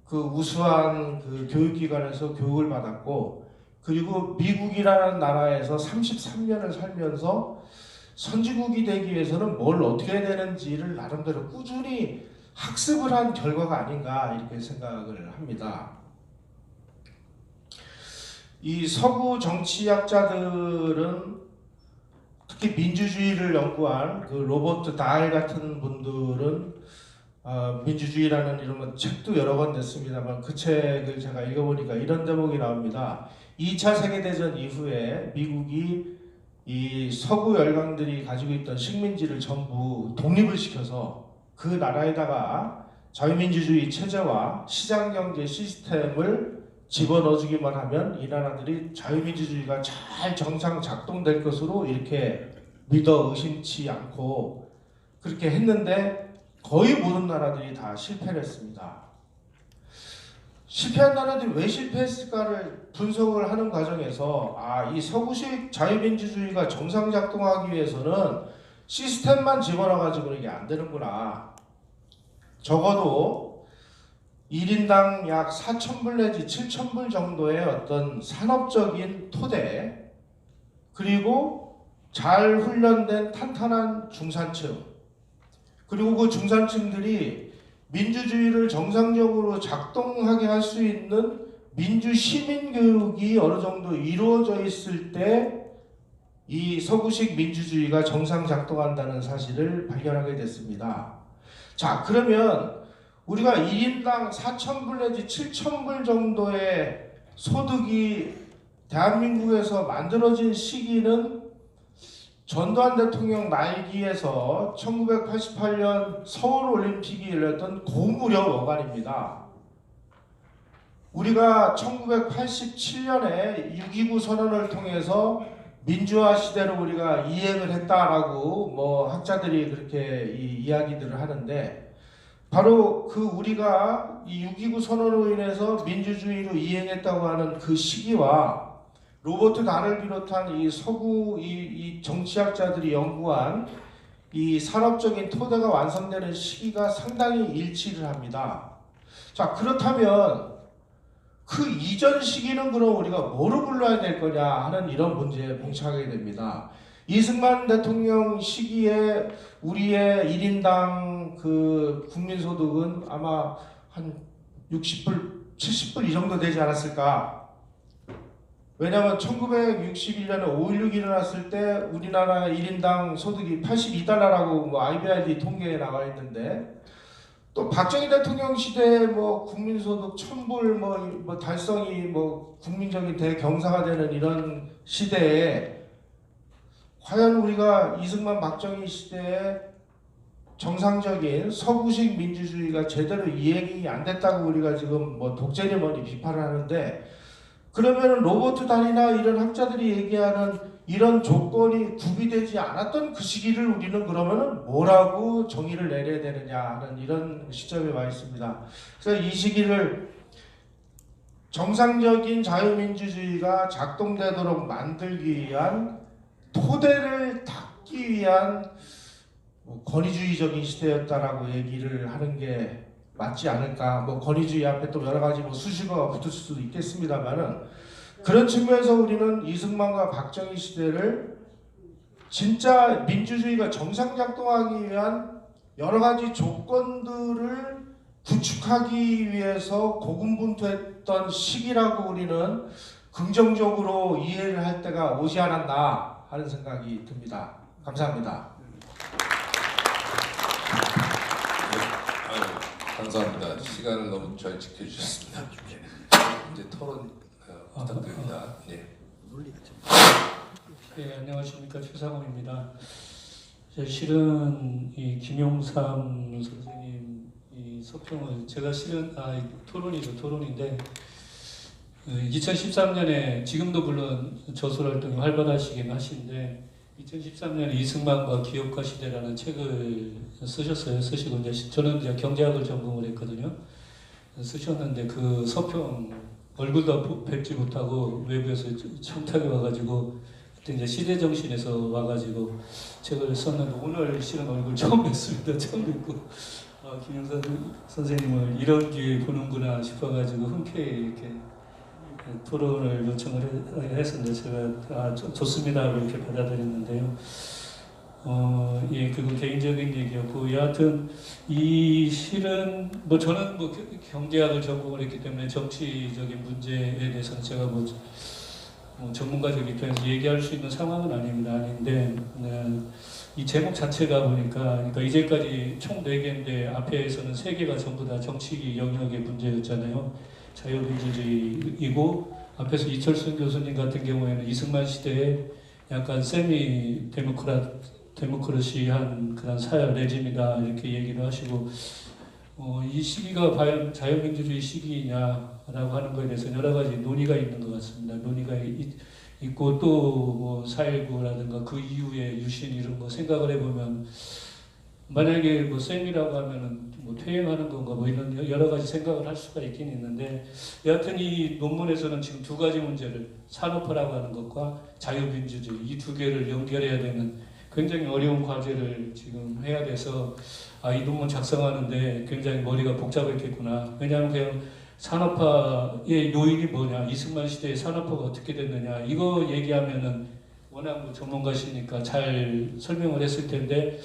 그 우수한 그 교육기관에서 교육을 받았고 그리고 미국이라는 나라에서 33년을 살면서 선진국이 되기 위해서는 뭘 어떻게 해야 되는지를 나름대로 꾸준히 학습을 한 결과가 아닌가 이렇게 생각을 합니다. 이 서구 정치학자들은 특히 민주주의를 연구한 그 로버트 다일 같은 분들은 민주주의라는 이런 책도 여러 권 냈습니다만 그 책을 제가 읽어보니까 이런 대목이 나옵니다. 2차 세계대전 이후에 미국이 이 서구 열강들이 가지고 있던 식민지를 전부 독립을 시켜서 그 나라에다가 자유민주주의 체제와 시장경제 시스템을 집어넣어주기만 하면 이 나라들이 자유민주주의가 잘 정상 작동될 것으로 이렇게 믿어 의심치 않고 그렇게 했는데 거의 모든 나라들이 다 실패를 했습니다. 실패한 나라들이 왜 실패했을까를 분석을 하는 과정에서 이 서구식 자유민주주의가 정상 작동하기 위해서는 시스템만 집어넣어가지고 이게 안 되는구나. 적어도 1인당 약 4,000불 내지 7,000불 정도의 어떤 산업적인 토대, 그리고 잘 훈련된 탄탄한 중산층, 그리고 그 중산층들이 민주주의를 정상적으로 작동하게 할 수 있는 민주 시민 교육이 어느 정도 이루어져 있을 때 이 서구식 민주주의가 정상 작동한다는 사실을 발견하게 됐습니다. 자, 그러면 우리가 1인당 4,000불 내지 7,000불 정도의 소득이 대한민국에서 만들어진 시기는 전두환 대통령 말기에서 1988년 서울올림픽이 열렸던 고무렵 어간입니다. 우리가 1987년에 6.29 선언을 통해서 민주화 시대로 우리가 이행을 했다라고 학자들이 그렇게 이야기들을 하는데, 바로 그 우리가 이 6.29 선언으로 인해서 민주주의로 이행했다고 하는 그 시기와 로버트 다를 비롯한 이 서구 이 정치학자들이 연구한 이 산업적인 토대가 완성되는 시기가 상당히 일치를 합니다. 자, 그렇다면 그 이전 시기는 그럼 우리가 뭐로 불러야 될 거냐 하는 이런 문제에 봉착하게 됩니다. 이승만 대통령 시기에 우리의 1인당 그 국민소득은 아마 한 60불, 70불 이 정도 되지 않았을까? 왜냐하면 1961년에 5.16이 일어났을 때 우리나라 1인당 소득이 82달러라고 IBRD 통계에 나와 있는데, 또 박정희 대통령 시대에 국민소득 1,000불 달성이 국민적인 대경사가 되는 이런 시대에 과연 우리가 이승만 박정희 시대에 정상적인 서구식 민주주의가 제대로 이행이 안 됐다고 우리가 지금 독재니 뭐니 비판을 하는데, 그러면 로버트 단이나 이런 학자들이 얘기하는 이런 조건이 구비되지 않았던 그 시기를 우리는 그러면은 뭐라고 정의를 내려야 되느냐 하는 이런 시점에 와 있습니다. 그래서 이 시기를 정상적인 자유민주주의가 작동되도록 만들기 위한 토대를 닦기 위한 권위주의적인 시대였다라고 얘기를 하는 게 맞지 않을까. 권위주의 앞에 또 여러 가지 수식어가 붙을 수도 있겠습니다만은, 그런 측면에서 우리는 이승만과 박정희 시대를 진짜 민주주의가 정상 작동하기 위한 여러 가지 조건들을 구축하기 위해서 고군분투했던 시기라고 우리는 긍정적으로 이해를 할 때가 오지 않았나 하는 생각이 듭니다. 감사합니다. 감사합니다. 시간을 너무 잘 지켜주셨습니다. 이제 토론 부탁드립니다. 네. 네, 안녕하십니까, 최상호입니다. 실은 이 김용삼 선생님 이 서평을 제가 실은 토론인데 2013년에 지금도 물론 저술 활동이 활발하시긴 하신데 2013년에 이승만과 기업가 시대라는 책을 쓰시고 이제 저는 이제 경제학을 전공을 했거든요. 쓰셨는데 그 서평 얼굴도 뵙지 못하고 외부에서 청탁이 와가지고 그때 이제 시대 정신에서 와가지고 책을 썼는데 오늘 실은 얼굴 처음 뵙습니다. 처음 뵙고 김영삼 선생님을 이런 기회 보는구나 싶어가지고 흔쾌히 이렇게 토론을 요청을 했었는데 제가 좋습니다 이렇게 받아들였는데요. 예, 그건 개인적인 얘기였고, 여하튼 이 실은 저는 경제학을 전공을 했기 때문에 정치적인 문제에 대해서는 제가 전문가적 입장에서 얘기할 수 있는 상황은 아닌데 이 제목 자체가 그러니까 이제까지 총 4개인데 앞에서는 3개가 전부 다 정치 영역의 문제였잖아요. 자유민주주의이고 앞에서 이철순 교수님 같은 경우에는 이승만 시대에 약간 세미 데모크라시한 그런 사회 레짐이다 이렇게 얘기를 하시고 이 시기가 과연 자유민주주의 시기냐라고 하는 것에 대해서 여러 가지 논의가 있는 것 같습니다. 논의가 있고 또 4.19라든가 그 이후에 유신 이런 거 생각을 해보면 만약에 쌤이라고 하면은 퇴행하는 건가 이런 여러 가지 생각을 할 수가 있긴 있는데 여하튼 이 논문에서는 지금 두 가지 문제를 산업화라고 하는 것과 자유민주주의 이 두 개를 연결해야 되는 굉장히 어려운 과제를 지금 해야 돼서 이 논문 작성하는데 굉장히 머리가 복잡했겠구나. 왜냐하면 그냥 산업화의 요인이 뭐냐, 이승만 시대의 산업화가 어떻게 됐느냐 이거 얘기하면은 워낙 전문가시니까 잘 설명을 했을 텐데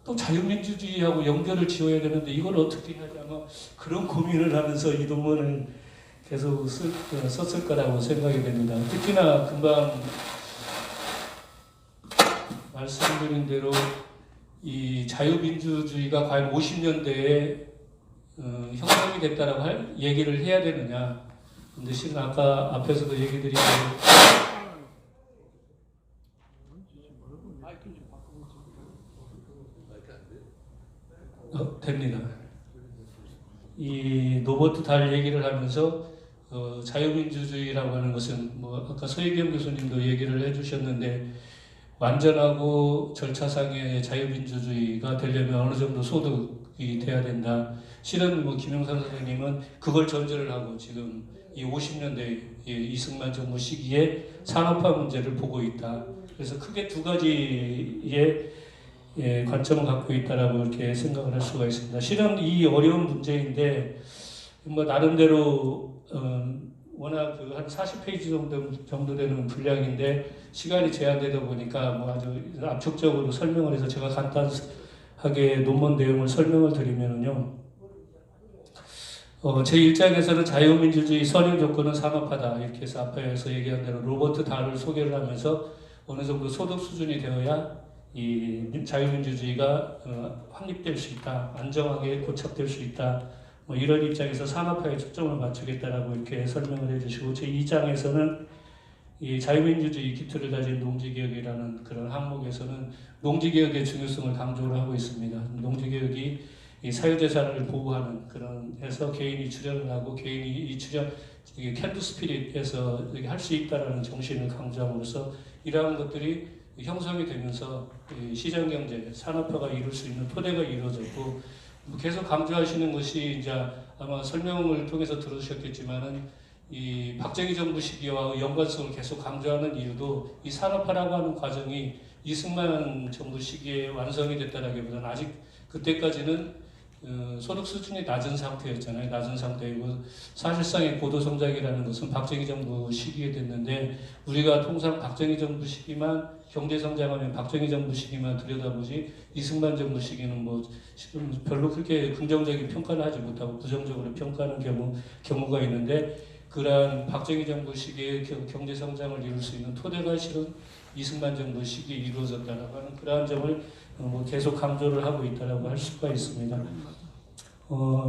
또 자유민주주의하고 연결을 지어야 되는데 이걸 어떻게 하냐면 그런 고민을 하면서 이 논문을 계속 썼을 거라고 생각이 됩니다. 특히나 금방 말씀드린 대로 이 자유민주주의가 과연 50년대에 형성이 됐다라고 얘기를 해야 되느냐. 근데 실은 아까 앞에서도 얘기 드린 대로 됩니다. 이 노버트 달 얘기를 하면서 자유민주주의라고 하는 것은 아까 서희경 교수님도 얘기를 해주셨는데 완전하고 절차상의 자유민주주의가 되려면 어느 정도 소득이 돼야 된다. 실은 김영삼 선생님은 그걸 전제를 하고 지금 이 50년대 이승만 정부 시기에 산업화 문제를 보고 있다. 그래서 크게 두 가지의 관점을 갖고 있다라고 이렇게 생각을 할 수가 있습니다. 실은 이 어려운 문제인데 나름대로 워낙 한 40페이지 정도 되는 분량인데 시간이 제한되다 보니까 아주 압축적으로 설명을 해서 제가 간단하게 논문 내용을 설명을 드리면요. 제 입장에서는 자유민주주의 선행 조건은 산업화다 이렇게 해서 앞에서 얘기한 대로 로버트 달을 소개를 하면서 어느 정도 소득 수준이 되어야 이 자유민주주의가 확립될 수 있다, 안정하게 고착될 수 있다. 이런 입장에서 산업화에 초점을 맞추겠다라고 이렇게 설명을 해주시고 제 2장에서는 이 자유민주주의 기틀을 가진 농지개혁이라는 그런 항목에서는 농지개혁의 중요성을 강조를 하고 있습니다. 농지개혁이 이 사유재산을 보호하는 그런 해서 개인이 출연을 하고 개인이 이 출연 캔두 스피릿에서 할 수 있다라는 정신을 강조함으로써 이러한 것들이 형성이 되면서 시장경제, 산업화가 이룰 수 있는 토대가 이루어졌고 계속 강조하시는 것이 이제 아마 설명을 통해서 들으셨겠지만은 이 박정희 정부 시기와 연관성을 계속 강조하는 이유도 이 산업화라고 하는 과정이 이승만 정부 시기에 완성이 됐다라기보다는 아직 그때까지는 소득 수준이 낮은 상태였잖아요. 낮은 상태이고 사실상의 고도 성장이라는 것은 박정희 정부 시기에 됐는데 우리가 통상 박정희 정부 시기만 경제 성장하면 박정희 정부 시기만 들여다보지 이승만 정부 시기는 별로 그렇게 긍정적인 평가를 하지 못하고 부정적으로 평가하는 경우가 있는데 그러한 박정희 정부 시기의 경제 성장을 이룰 수 있는 토대가 실은 이승만 정부 시기에 이루어졌다라고 하는 그러한 점을 계속 강조를 하고 있다라고 할 수가 있습니다.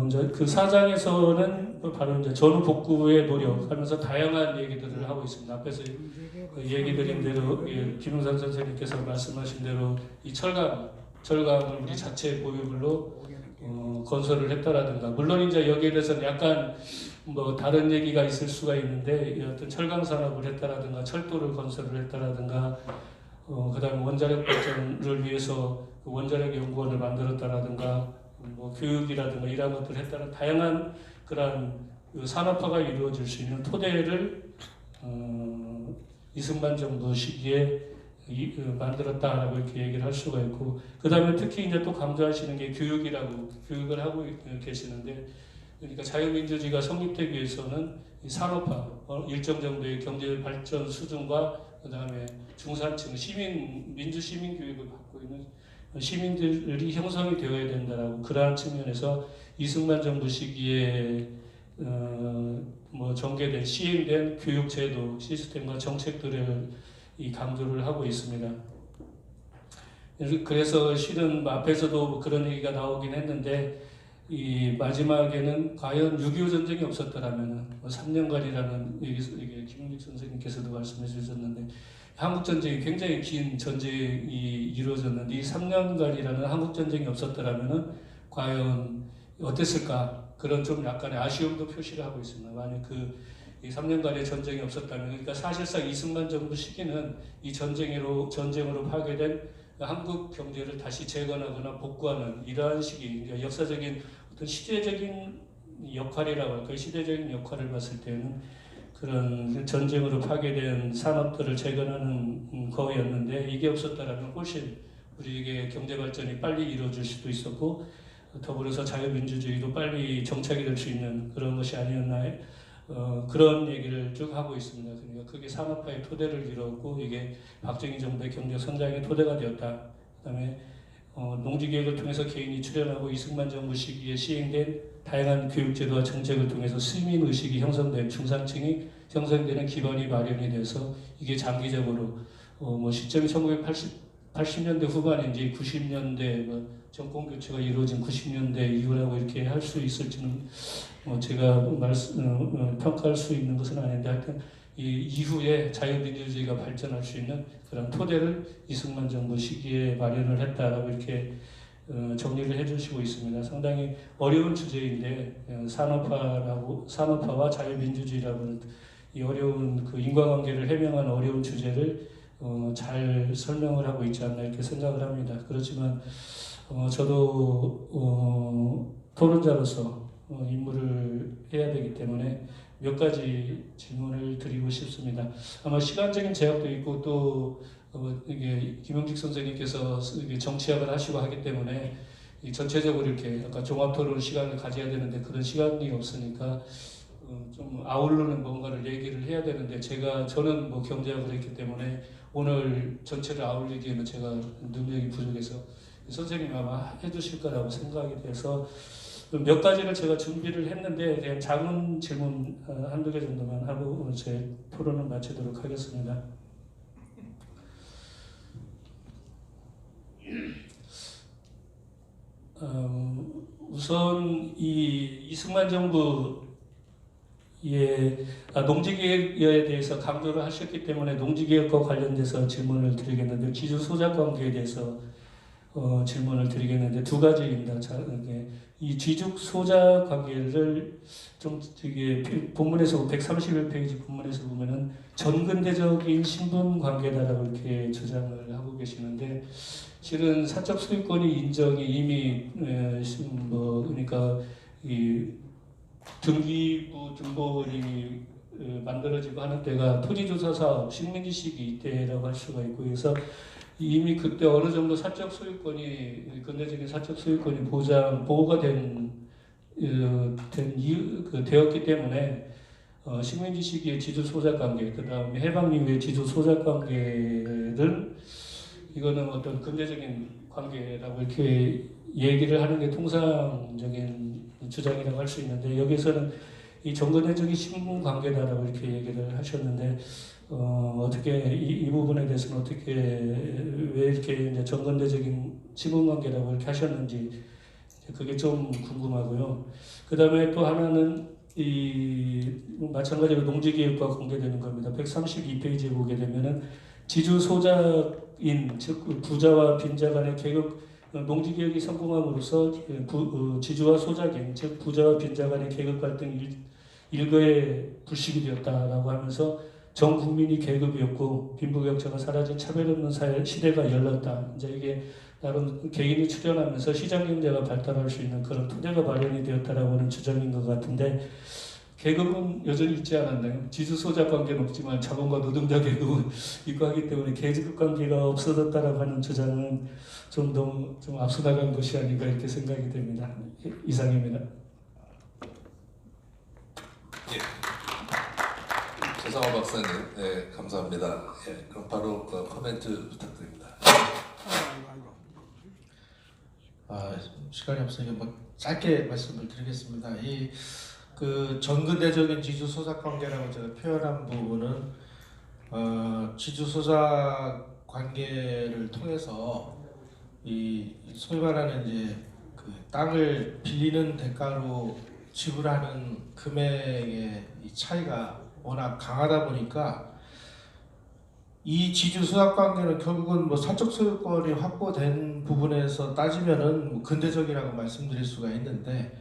이제 그 4장에서는 바로 이제 전후 복구의 노력하면서 다양한 얘기들을 하고 있습니다. 앞에서 얘기 드린 대로 김용산 선생님께서 말씀하신 대로 이 철강을 우리 자체 보유물로 건설을 했다라든가 물론 이제 여기에 대해서는 약간 다른 얘기가 있을 수가 있는데 어떤 철강 산업을 했다라든가 철도를 건설을 했다라든가 그다음에 원자력 발전을 위해서 원자력 연구원을 만들었다라든가 교육이라든가 이런 것들을 했다는 다양한 그런 산업화가 이루어질 수 있는 토대를 이승만 정부 시기에 만들었다라고 이렇게 얘기를 할 수가 있고 그 다음에 특히 이제 또 강조하시는 게 교육을 하고 계시는데 그러니까 자유민주주의가 성립되기 위해서는 이 산업화 일정 정도의 경제 발전 수준과 그 다음에 중산층 민주 시민 교육을 받고 있는 시민들이 형성이 되어야 된다라고 그러한 측면에서 이승만 정부 시기에 전개된 시행된 교육제도 시스템과 정책들을 이 강조를 하고 있습니다. 그래서 실은 앞에서도 그런 얘기가 나오긴 했는데 이 마지막에는 과연 6.25 전쟁이 없었더라면 3년간이라는 얘기 김은익 선생님께서도 말씀해 주셨는데 한국 전쟁이 굉장히 긴 전쟁이 이루어졌는데 이 3년간이라는 한국 전쟁이 없었더라면은 과연 어땠을까? 그런 좀 약간의 아쉬움도 표시를 하고 있습니다. 만약 이 3년간의 전쟁이 없었다면, 그러니까 사실상 이승만 정부 시기는 이 전쟁으로 파괴된 한국 경제를 다시 재건하거나 복구하는 이러한 시기, 그러니까 역사적인 어떤 시대적인 역할이라고 할까요? 시대적인 역할을 봤을 때는 그런 전쟁으로 파괴된 산업들을 재건하는 거였는데, 이게 없었다라면 훨씬 우리에게 경제 발전이 빨리 이루어질 수도 있었고 더불어서 자유민주주의도 빨리 정착이 될 수 있는 그런 것이 아니었나, 그런 얘기를 쭉 하고 있습니다. 그러니까 그게 산업화의 토대를 이루었고 이게 박정희 정부의 경제 성장의 토대가 되었다. 그다음에 농지개혁을 통해서 개인이 출연하고 이승만 정부 시기에 시행된 다양한 교육제도와 정책을 통해서 시민 의식이 형성된, 중산층이 형성되는 기반이 마련이 돼서 이게 장기적으로 시점이 1980년대 후반인지 90년대 정권 교체가 이루어진 90년대 이후라고 이렇게 할 수 있을지는 제가 평가할 수 있는 것은 아닌데, 하여튼 이 이후에 자유민주주의가 발전할 수 있는 그런 토대를 이승만 정부 시기에 마련을 했다라고 이렇게 정리를 해주시고 있습니다. 상당히 어려운 주제인데 산업화와 자유민주주의라는 이 어려운 그 인과관계를 해명한 어려운 주제를 잘 설명을 하고 있지 않나 이렇게 생각을 합니다. 그렇지만 저도 토론자로서 임무를 해야 되기 때문에 몇 가지 질문을 드리고 싶습니다. 아마 시간적인 제약도 있고 또 이게 김영직 선생님께서 정치학을 하시고 하기 때문에 전체적으로 이렇게 약간 종합토론 시간을 가져야 되는데 그런 시간이 없으니까 좀 아우르는 뭔가를 얘기를 해야 되는데 저는 경제학을 했기 때문에 오늘 전체를 아울리기에는 제가 능력이 부족해서 선생님이 아마 해주실 거라고 생각이 돼서 몇 가지를 제가 준비를 했는데 그냥 작은 질문 한두 개 정도만 하고 오늘 제 토론을 마치도록 하겠습니다. 우선 이승만 정부의 농지개혁에 대해서 강조를 하셨기 때문에 농지개혁과 관련돼서 질문을 드리겠는데, 기주 소작 관계에 대해서 질문을 드리겠는데 두 가지입니다. 이 쥐죽 소작 관계를 좀 이게 본문에서 131페이지 본문에서 보면은 전근대적인 신분 관계다라고 이렇게 주장을 하고 계시는데, 실은 사적 소유권이 인정이 이미 그러니까 이 등기부 등본이 만들어지고 하는 때가 토지조사 사업 식민지 시기 이때라고 할 수가 있고, 그래서 이미 그때 어느 정도 사적 소유권이 근대적인 사적 소유권이 보호가 되었기 때문에 식민지 시기의 지주 소작 관계, 그 다음에 해방 이후의 지주 소작 관계를 이거는 어떤 근대적인 관계라고 이렇게 얘기를 하는 게 통상적인 주장이라고 할 수 있는데, 여기서는 이 정근대적인 신분 관계다라고 이렇게 얘기를 하셨는데, 어떻게 이 부분에 대해서는 어떻게 왜 이렇게 이제 정근대적인 신분 관계라고 이렇게 하셨는지 그게 좀 궁금하고요. 그 다음에 또 하나는 마찬가지로 농지개혁과 관계되는 겁니다. 132페이지에 보게 되면은 지주 소작인, 즉 부자와 빈자 간의 계급, 농지개혁이 성공함으로써 지주와 소작인, 즉 부자와 빈자 간의 계급 갈등이 일거에 불식이 되었다라고 하면서 전 국민이 계급이었고 빈부격차가 사라진 차별 없는 사회 시대가 열렸다. 이제 이게 나름 개인이 출연하면서 시장 경제가 발달할 수 있는 그런 토대가 마련이 되었다라고 하는 주장인 것 같은데, 계급은 여전히 있지 않았나요? 지주 소작 관계는 없지만 자본과 노동자 계급은 있고 하기 때문에 계급 관계가 없어졌다라고 하는 주장은 좀 앞서 나간 것이 아닌가 이렇게 생각이 됩니다. 이상입니다. 조상호 박사님, 네, 감사합니다. 그럼 바로 코멘트 부탁드립니다. 시간이 없으니까 짧게 말씀을 드리겠습니다. 전근대적인 지주 소작 관계라고 제가 표현한 부분은 지주 소작 관계를 통해서 소위 말하는 이제 그 땅을 빌리는 대가로 지불하는 금액의 이 차이가 워낙 강하다 보니까 이 지주 수납 관계는 결국은 뭐 사적 소유권이 확보된 부분에서 따지면은 뭐 근대적이라고 말씀드릴 수가 있는데,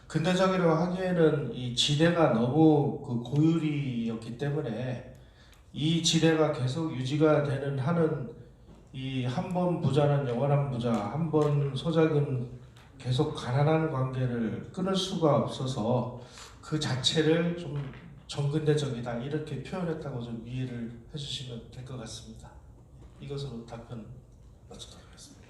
근대적이라고 하기에는 이 지대가 너무 그 고율이었기 때문에 이 지대가 계속 유지가 되는 한은 이 한 번 부자는 영원한 부자, 한 번 소작은 계속 가난한 관계를 끊을 수가 없어서 그 자체를 좀 정근대적이다 이렇게 표현했다고 좀 이해를 해주시면 될 것 같습니다. 이것으로 답변 마치도록 하겠습니다.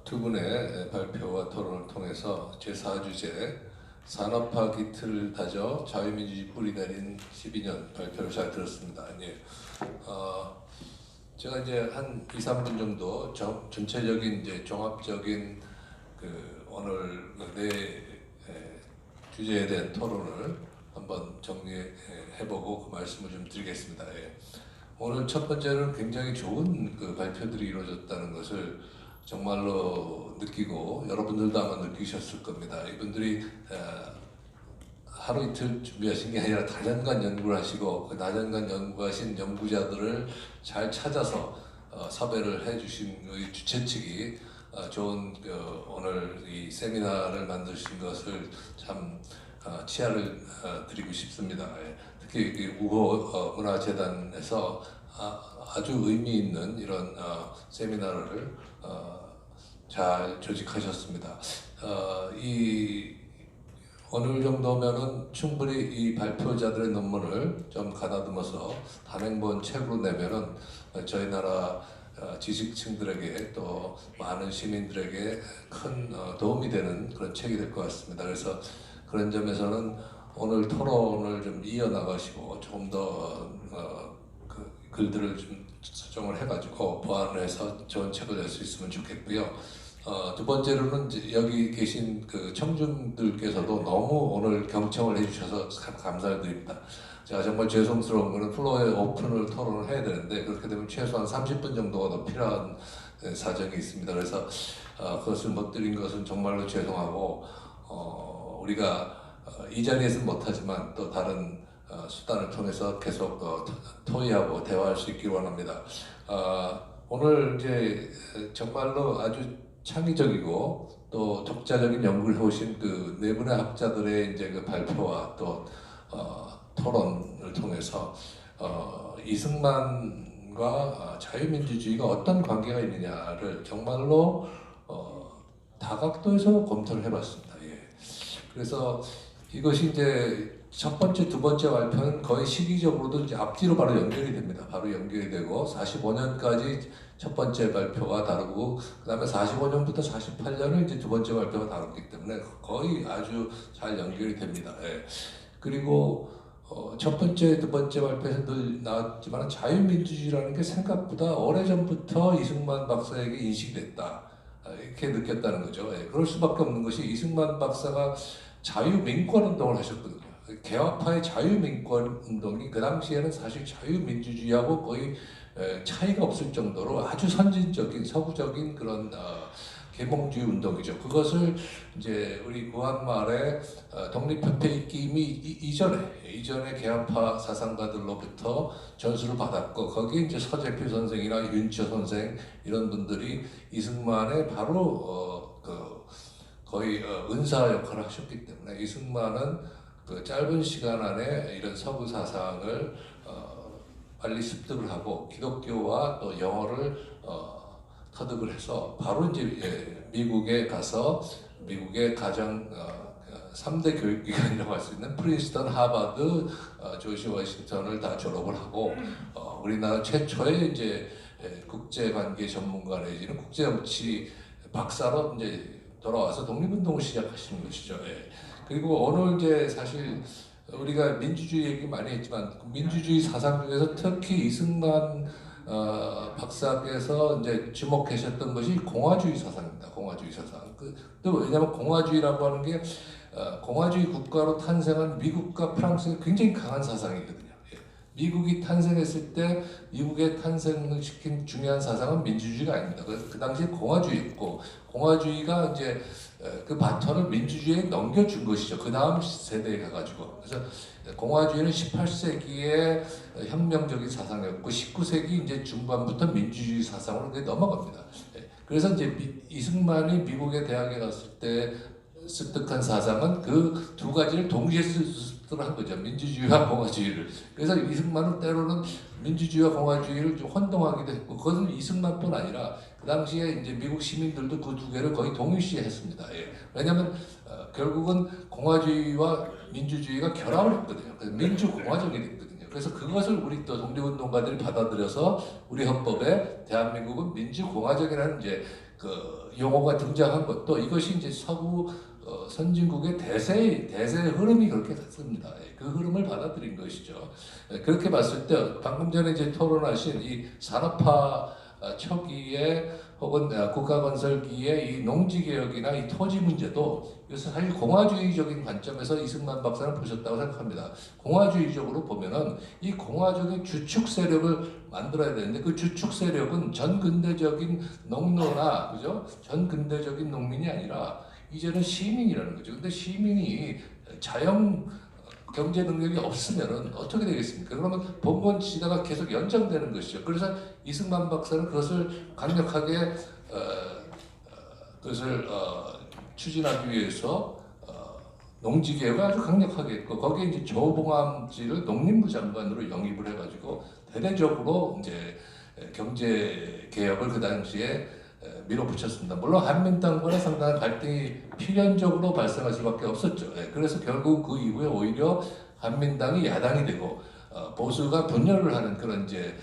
두 분의 발표와 토론을 통해서 제4주제 산업화 기틀을 다져 자유민주주의 뿌리 내린 12년 발표를 잘 들었습니다. 제가 이제 한 2, 3분 정도 전체적인 이제 종합적인 그 오늘 네 주제에 대한 토론을 한번 정리해보고 그 말씀을 좀 드리겠습니다. 오늘 첫 번째는 굉장히 좋은 그 발표들이 이루어졌다는 것을 정말로 느끼고 여러분들도 아마 느끼셨을 겁니다. 이분들이 하루 이틀 준비하신 게 아니라 다년간 연구를 하시고 그 다년간 연구하신 연구자들을 잘 찾아서 섭외를 해주신 그 주최 측이 좋은 오늘 이 세미나를 만드신 것을 참 치아를 드리고 싶습니다. 특히 이 우호 문화재단에서 아주 의미 있는 이런 세미나를 잘 조직하셨습니다. 이 오늘 정도면은 충분히 이 발표자들의 논문을 좀 가다듬어서 단행본 책으로 내면은 저희 나라 지식층들에게 또 많은 시민들에게 큰 도움이 되는 그런 책이 될 것 같습니다. 그래서 그런 점에서는 오늘 토론을 좀 이어나가시고 조금 더 그 글들을 좀 수정을 해가지고 보완을 해서 좋은 책을 낼 수 있으면 좋겠고요. 두 번째로는 이제 여기 계신 그 청중들께서도 너무 오늘 경청을 해주셔서 참 감사를 드립니다. 제가 정말 죄송스러운 거는 플로어에 오픈을 토론을 해야 되는데 그렇게 되면 최소한 30분 정도가 더 필요한 사정이 있습니다. 그래서 그것을 못 드린 것은 정말로 죄송하고 우리가 이 자리에서는 못하지만 또 다른 수단을 통해서 계속 토의하고 대화할 수 있기를 원합니다. 오늘 이제 정말로 아주 창의적이고 또 독자적인 연구를 해오신 그 네 분의 학자들의 이제 그 발표와 또 토론을 통해서 이승만과 자유민주주의가 어떤 관계가 있느냐를 정말로 다각도에서 검토를 해봤습니다. 그래서 이것이 이제 첫 번째, 두 번째 발표는 거의 시기적으로도 이제 앞뒤로 바로 연결이 됩니다. 바로 연결이 되고 45년까지 첫 번째 발표가 다르고 그 다음에 45년부터 48년을 이제 두 번째 발표가 다르기 때문에 거의 아주 잘 연결이 됩니다. 그리고 첫 번째, 두 번째 발표에서 늘 나왔지만 자유민주주의라는 게 생각보다 오래전부터 이승만 박사에게 인식됐다. 이렇게 느꼈다는 거죠. 그럴 수밖에 없는 것이 이승만 박사가 자유민권운동을 하셨거든요. 개화파의 자유민권운동이 그 당시에는 사실 자유민주주의하고 거의 차이가 없을 정도로 아주 선진적인 서구적인 그런 계몽주의 운동이죠. 그것을 이제 우리 구한말에 독립협회 있기 이전에 개화파 사상가들로부터 전수를 받았고 거기에 이제 서재필 선생이나 윤치호 선생 이런 분들이 이승만의 바로 거의 은사 역할을 하셨기 때문에 이승만은 그 짧은 시간 안에 이런 서구 사상을 빨리 습득을 하고 기독교와 또 영어를 터득을 해서 바로 이제 미국에 가서 미국의 가장 3대 교육기관이라고 할 수 있는 프린스턴, 하버드, 조지 워싱턴을 다 졸업을 하고 우리나라 최초의 이제 국제관계 전문가 내지는 국제정치 박사로 이제 돌아와서 독립운동을 시작하시는 것이죠. 그리고 오늘 이제 사실 우리가 민주주의 얘기 많이 했지만 민주주의 사상 중에서 특히 이승만 박사께서 이제 주목하셨던 것이 공화주의 사상입니다. 공화주의 사상. 또 왜냐하면 공화주의라고 하는 게 공화주의 국가로 탄생한 미국과 프랑스의 굉장히 강한 사상이거든요. 미국이 탄생했을 때 미국의 탄생을 시킨 중요한 사상은 민주주의가 아닙니다. 그 당시에 공화주의였고 공화주의가 이제 그 바톤을 민주주의에 넘겨준 것이죠. 그 다음 세대에 가가지고. 그래서 공화주의는 18세기의 혁명적인 사상이었고 19세기 이제 중반부터 민주주의 사상으로 넘어갑니다. 그래서 이제 이승만이 미국의 대학에 갔을 때 습득한 사상은 그 두 가지를 동시에 습득한 거죠. 민주주의와 공화주의를. 그래서 이승만은 때로는 민주주의와 공화주의를 좀 혼동하기도 했고 그것은 이승만뿐 아니라 그 당시에 이제 미국 시민들도 그 두 개를 거의 동일시했습니다. 예. 왜냐하면 결국은 공화주의와 민주주의가 결합을 했거든요. 그래서 민주공화정이 됐거든요. 그래서 그것을 우리 또 독립운동가들이 받아들여서 우리 헌법에 대한민국은 민주공화정이라는 이제 그 용어가 등장한 것도 이것이 이제 서구 선진국의 대세의 흐름이 그렇게 갔습니다. 그 흐름을 받아들인 것이죠. 그렇게 봤을 때 방금 전에 이제 토론하신 이 산업화 초기에 혹은 국가건설기의 이 농지개혁이나 이 토지 문제도 이것은 사실 공화주의적인 관점에서 이승만 박사는 보셨다고 생각합니다. 공화주의적으로 보면은 이 공화적인 주축 세력을 만들어야 되는데 그 주축 세력은 전근대적인 농노나 그죠? 전근대적인 농민이 아니라 이제는 시민이라는 거죠. 근데 시민이 자영 경제 능력이 없으면은 어떻게 되겠습니까? 그러면 봉건 시대가 계속 연장되는 것이죠. 그래서 이승만 박사는 그것을 강력하게 그것을 추진하기 위해서 농지개혁을 아주 강력하게 했고 거기에 이제 조봉암지를 농림부 장관으로 영입을 해가지고 대대적으로 이제 경제 개혁을 그 당시에 밀어붙였습니다. 물론 한민당과는 상당한 갈등이 필연적으로 발생할 수밖에 없었죠. 그래서 결국 그 이후에 오히려 한민당이 야당이 되고 보수가 분열을 하는 그런 이제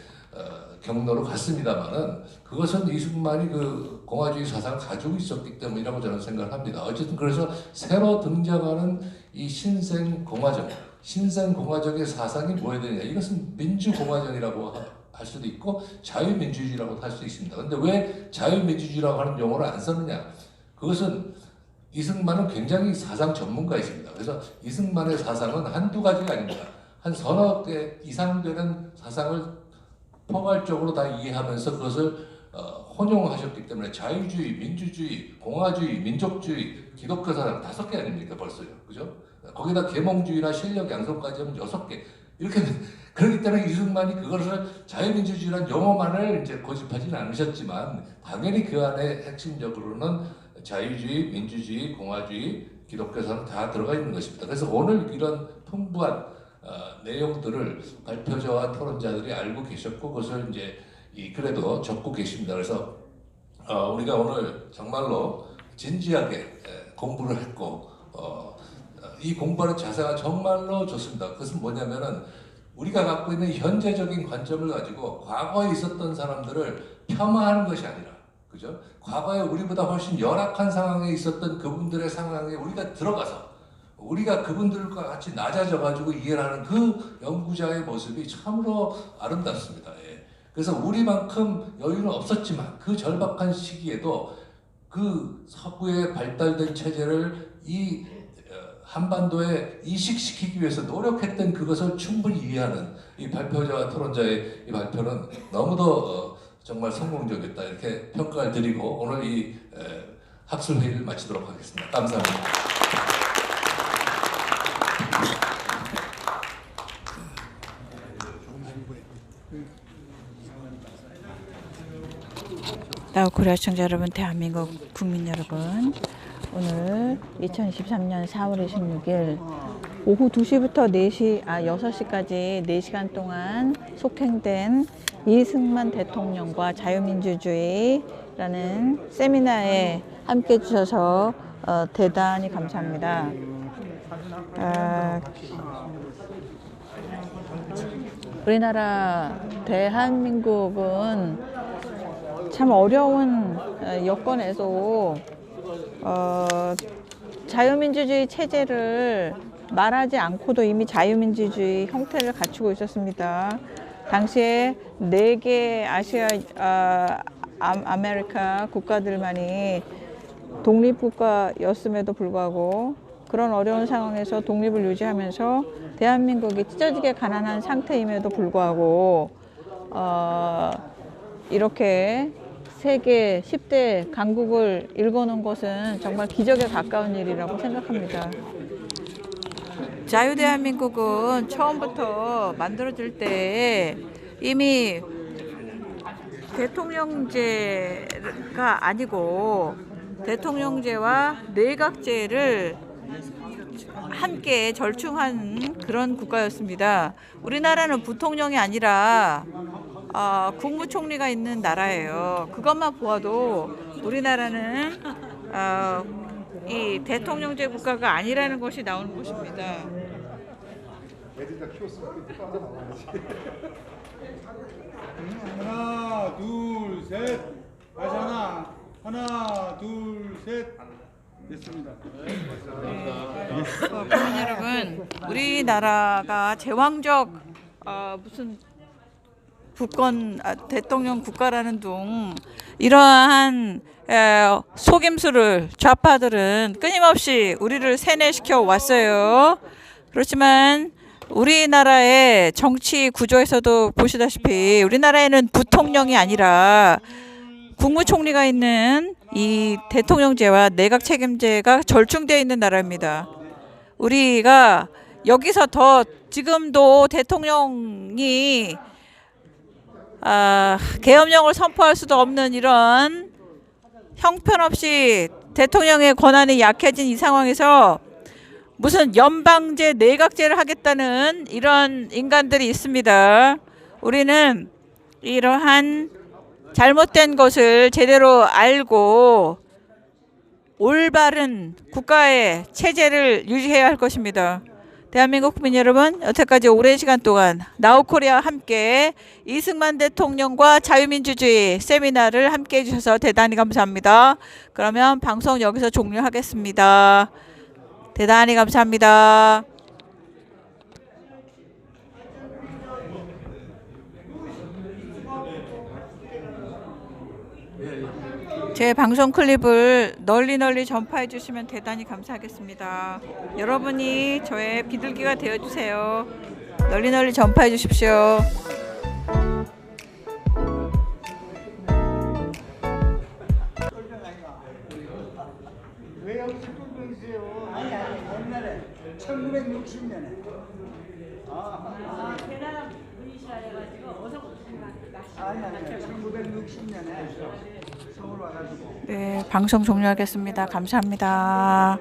경로로 갔습니다만은 그것은 이승만이 그 공화주의 사상을 가지고 있었기 때문이라고 저는 생각합니다. 어쨌든 그래서 새로 등장하는 이 신생공화정의 사상이 뭐야 되느냐? 이것은 민주공화정이라고 할 수도 있고 자유민주주의라고 할 수 있습니다. 그런데 왜 자유민주주의라고 하는 용어를 안 썼느냐? 그것은 이승만은 굉장히 사상 전문가이십니다. 그래서 이승만의 사상은 한두 가지가 아닙니다. 한 서너 개 이상 되는 사상을 포괄적으로 다 이해하면서 그것을 혼용하셨기 때문에 자유주의, 민주주의, 공화주의, 민족주의, 기독교 사상 5개 아닙니까 벌써요. 그죠? 거기다 계몽주의나 실력 양성까지 하면 6개. 이렇게 그렇기 때문에 이승만이 그것을 자유민주주의라는 용어만을 이제 고집하지는 않으셨지만 당연히 그 안에 핵심적으로는 자유주의, 민주주의, 공화주의, 기독교사는 다 들어가 있는 것입니다. 그래서 오늘 이런 풍부한 내용들을 발표자와 토론자들이 알고 계셨고 그것을 이제 그래도 적고 계십니다. 그래서 우리가 오늘 정말로 진지하게 공부를 했고 이 공부하는 자세가 정말로 좋습니다. 그것은 뭐냐면은 우리가 갖고 있는 현재적인 관점을 가지고 과거에 있었던 사람들을 폄하하는 것이 아니라, 그죠? 과거에 우리보다 훨씬 열악한 상황에 있었던 그분들의 상황에 우리가 들어가서 우리가 그분들과 같이 낮아져가지고 이해를 하는 그 연구자의 모습이 참으로 아름답습니다. 예. 그래서 우리만큼 여유는 없었지만 그 절박한 시기에도 그 서구의 발달된 체제를 이 한반도에 이식시키기 위해서 노력했던 그것을 충분히 이해하는 이 발표자와 토론자의 이 발표는 너무도 정말 성공적이었다 이렇게 평가를 드리고 오늘 이 학술회의를 마치도록 하겠습니다. 감사합니다. 나우코리아 시청자 여러분, 대한민국 국민 여러분, 오늘 2023년 4월 26일 오후 2시부터 6시까지 4시간 동안 속행된 이승만 대통령과 자유민주주의라는 세미나에 함께 해주셔서 대단히 감사합니다. 우리나라 대한민국은 참 어려운 여건에서 자유민주주의 체제를 말하지 않고도 이미 자유민주주의 형태를 갖추고 있었습니다. 당시에 4개 아시아 아메리카 국가들만이 독립국가였음에도 불구하고 그런 어려운 상황에서 독립을 유지하면서 대한민국이 찢어지게 가난한 상태임에도 불구하고 이렇게 세계 10대 강국을 일궈놓은 것은 정말 기적에 가까운 일이라고 생각합니다. 자유대한민국은 처음부터 만들어질 때 이미 대통령제가 아니고 대통령제와 내각제를 함께 절충한 그런 국가였습니다. 우리나라는 부통령이 아니라 국무총리가 있는 나라예요. 그것만 보아도 우리나라는 이 대통령제 국가가 아니라는 것이 나오는 것입니다. 하나, 둘, 셋. 다시 하나, 둘, 셋. 됐습니다. 국민 여러분, 우리나라가 제왕적 무슨 대통령 국가라는 둥 이러한 속임수를 좌파들은 끊임없이 우리를 세뇌시켜 왔어요. 그렇지만 우리나라의 정치 구조에서도 보시다시피 우리나라에는 부통령이 아니라 국무총리가 있는 이 대통령제와 내각 책임제가 절충되어 있는 나라입니다. 우리가 여기서 더 지금도 대통령이 계엄령을 선포할 수도 없는 이런 형편없이 대통령의 권한이 약해진 이 상황에서 무슨 연방제 내각제를 하겠다는 이런 인간들이 있습니다. 우리는 이러한 잘못된 것을 제대로 알고 올바른 국가의 체제를 유지해야 할 것입니다. 대한민국 국민 여러분, 여태까지 오랜 시간 동안 나우코리아와 함께 이승만 대통령과 자유민주주의 세미나를 함께 해주셔서 대단히 감사합니다. 그러면 방송 여기서 종료하겠습니다. 대단히 감사합니다. 제 방송 클립을 널리 전파해 주시면 대단히 감사하겠습니다. 여러분이 저의 비둘기가 되어 주세요. 널리 전파해 주십시오. 왜 여기서 뚫어주세요? 아니, 옛날에 1960년에. 대단한 분이시라 해가지고 어서 아니, 1960년에 서울 와가지고. 네, 방송 종료하겠습니다. 감사합니다.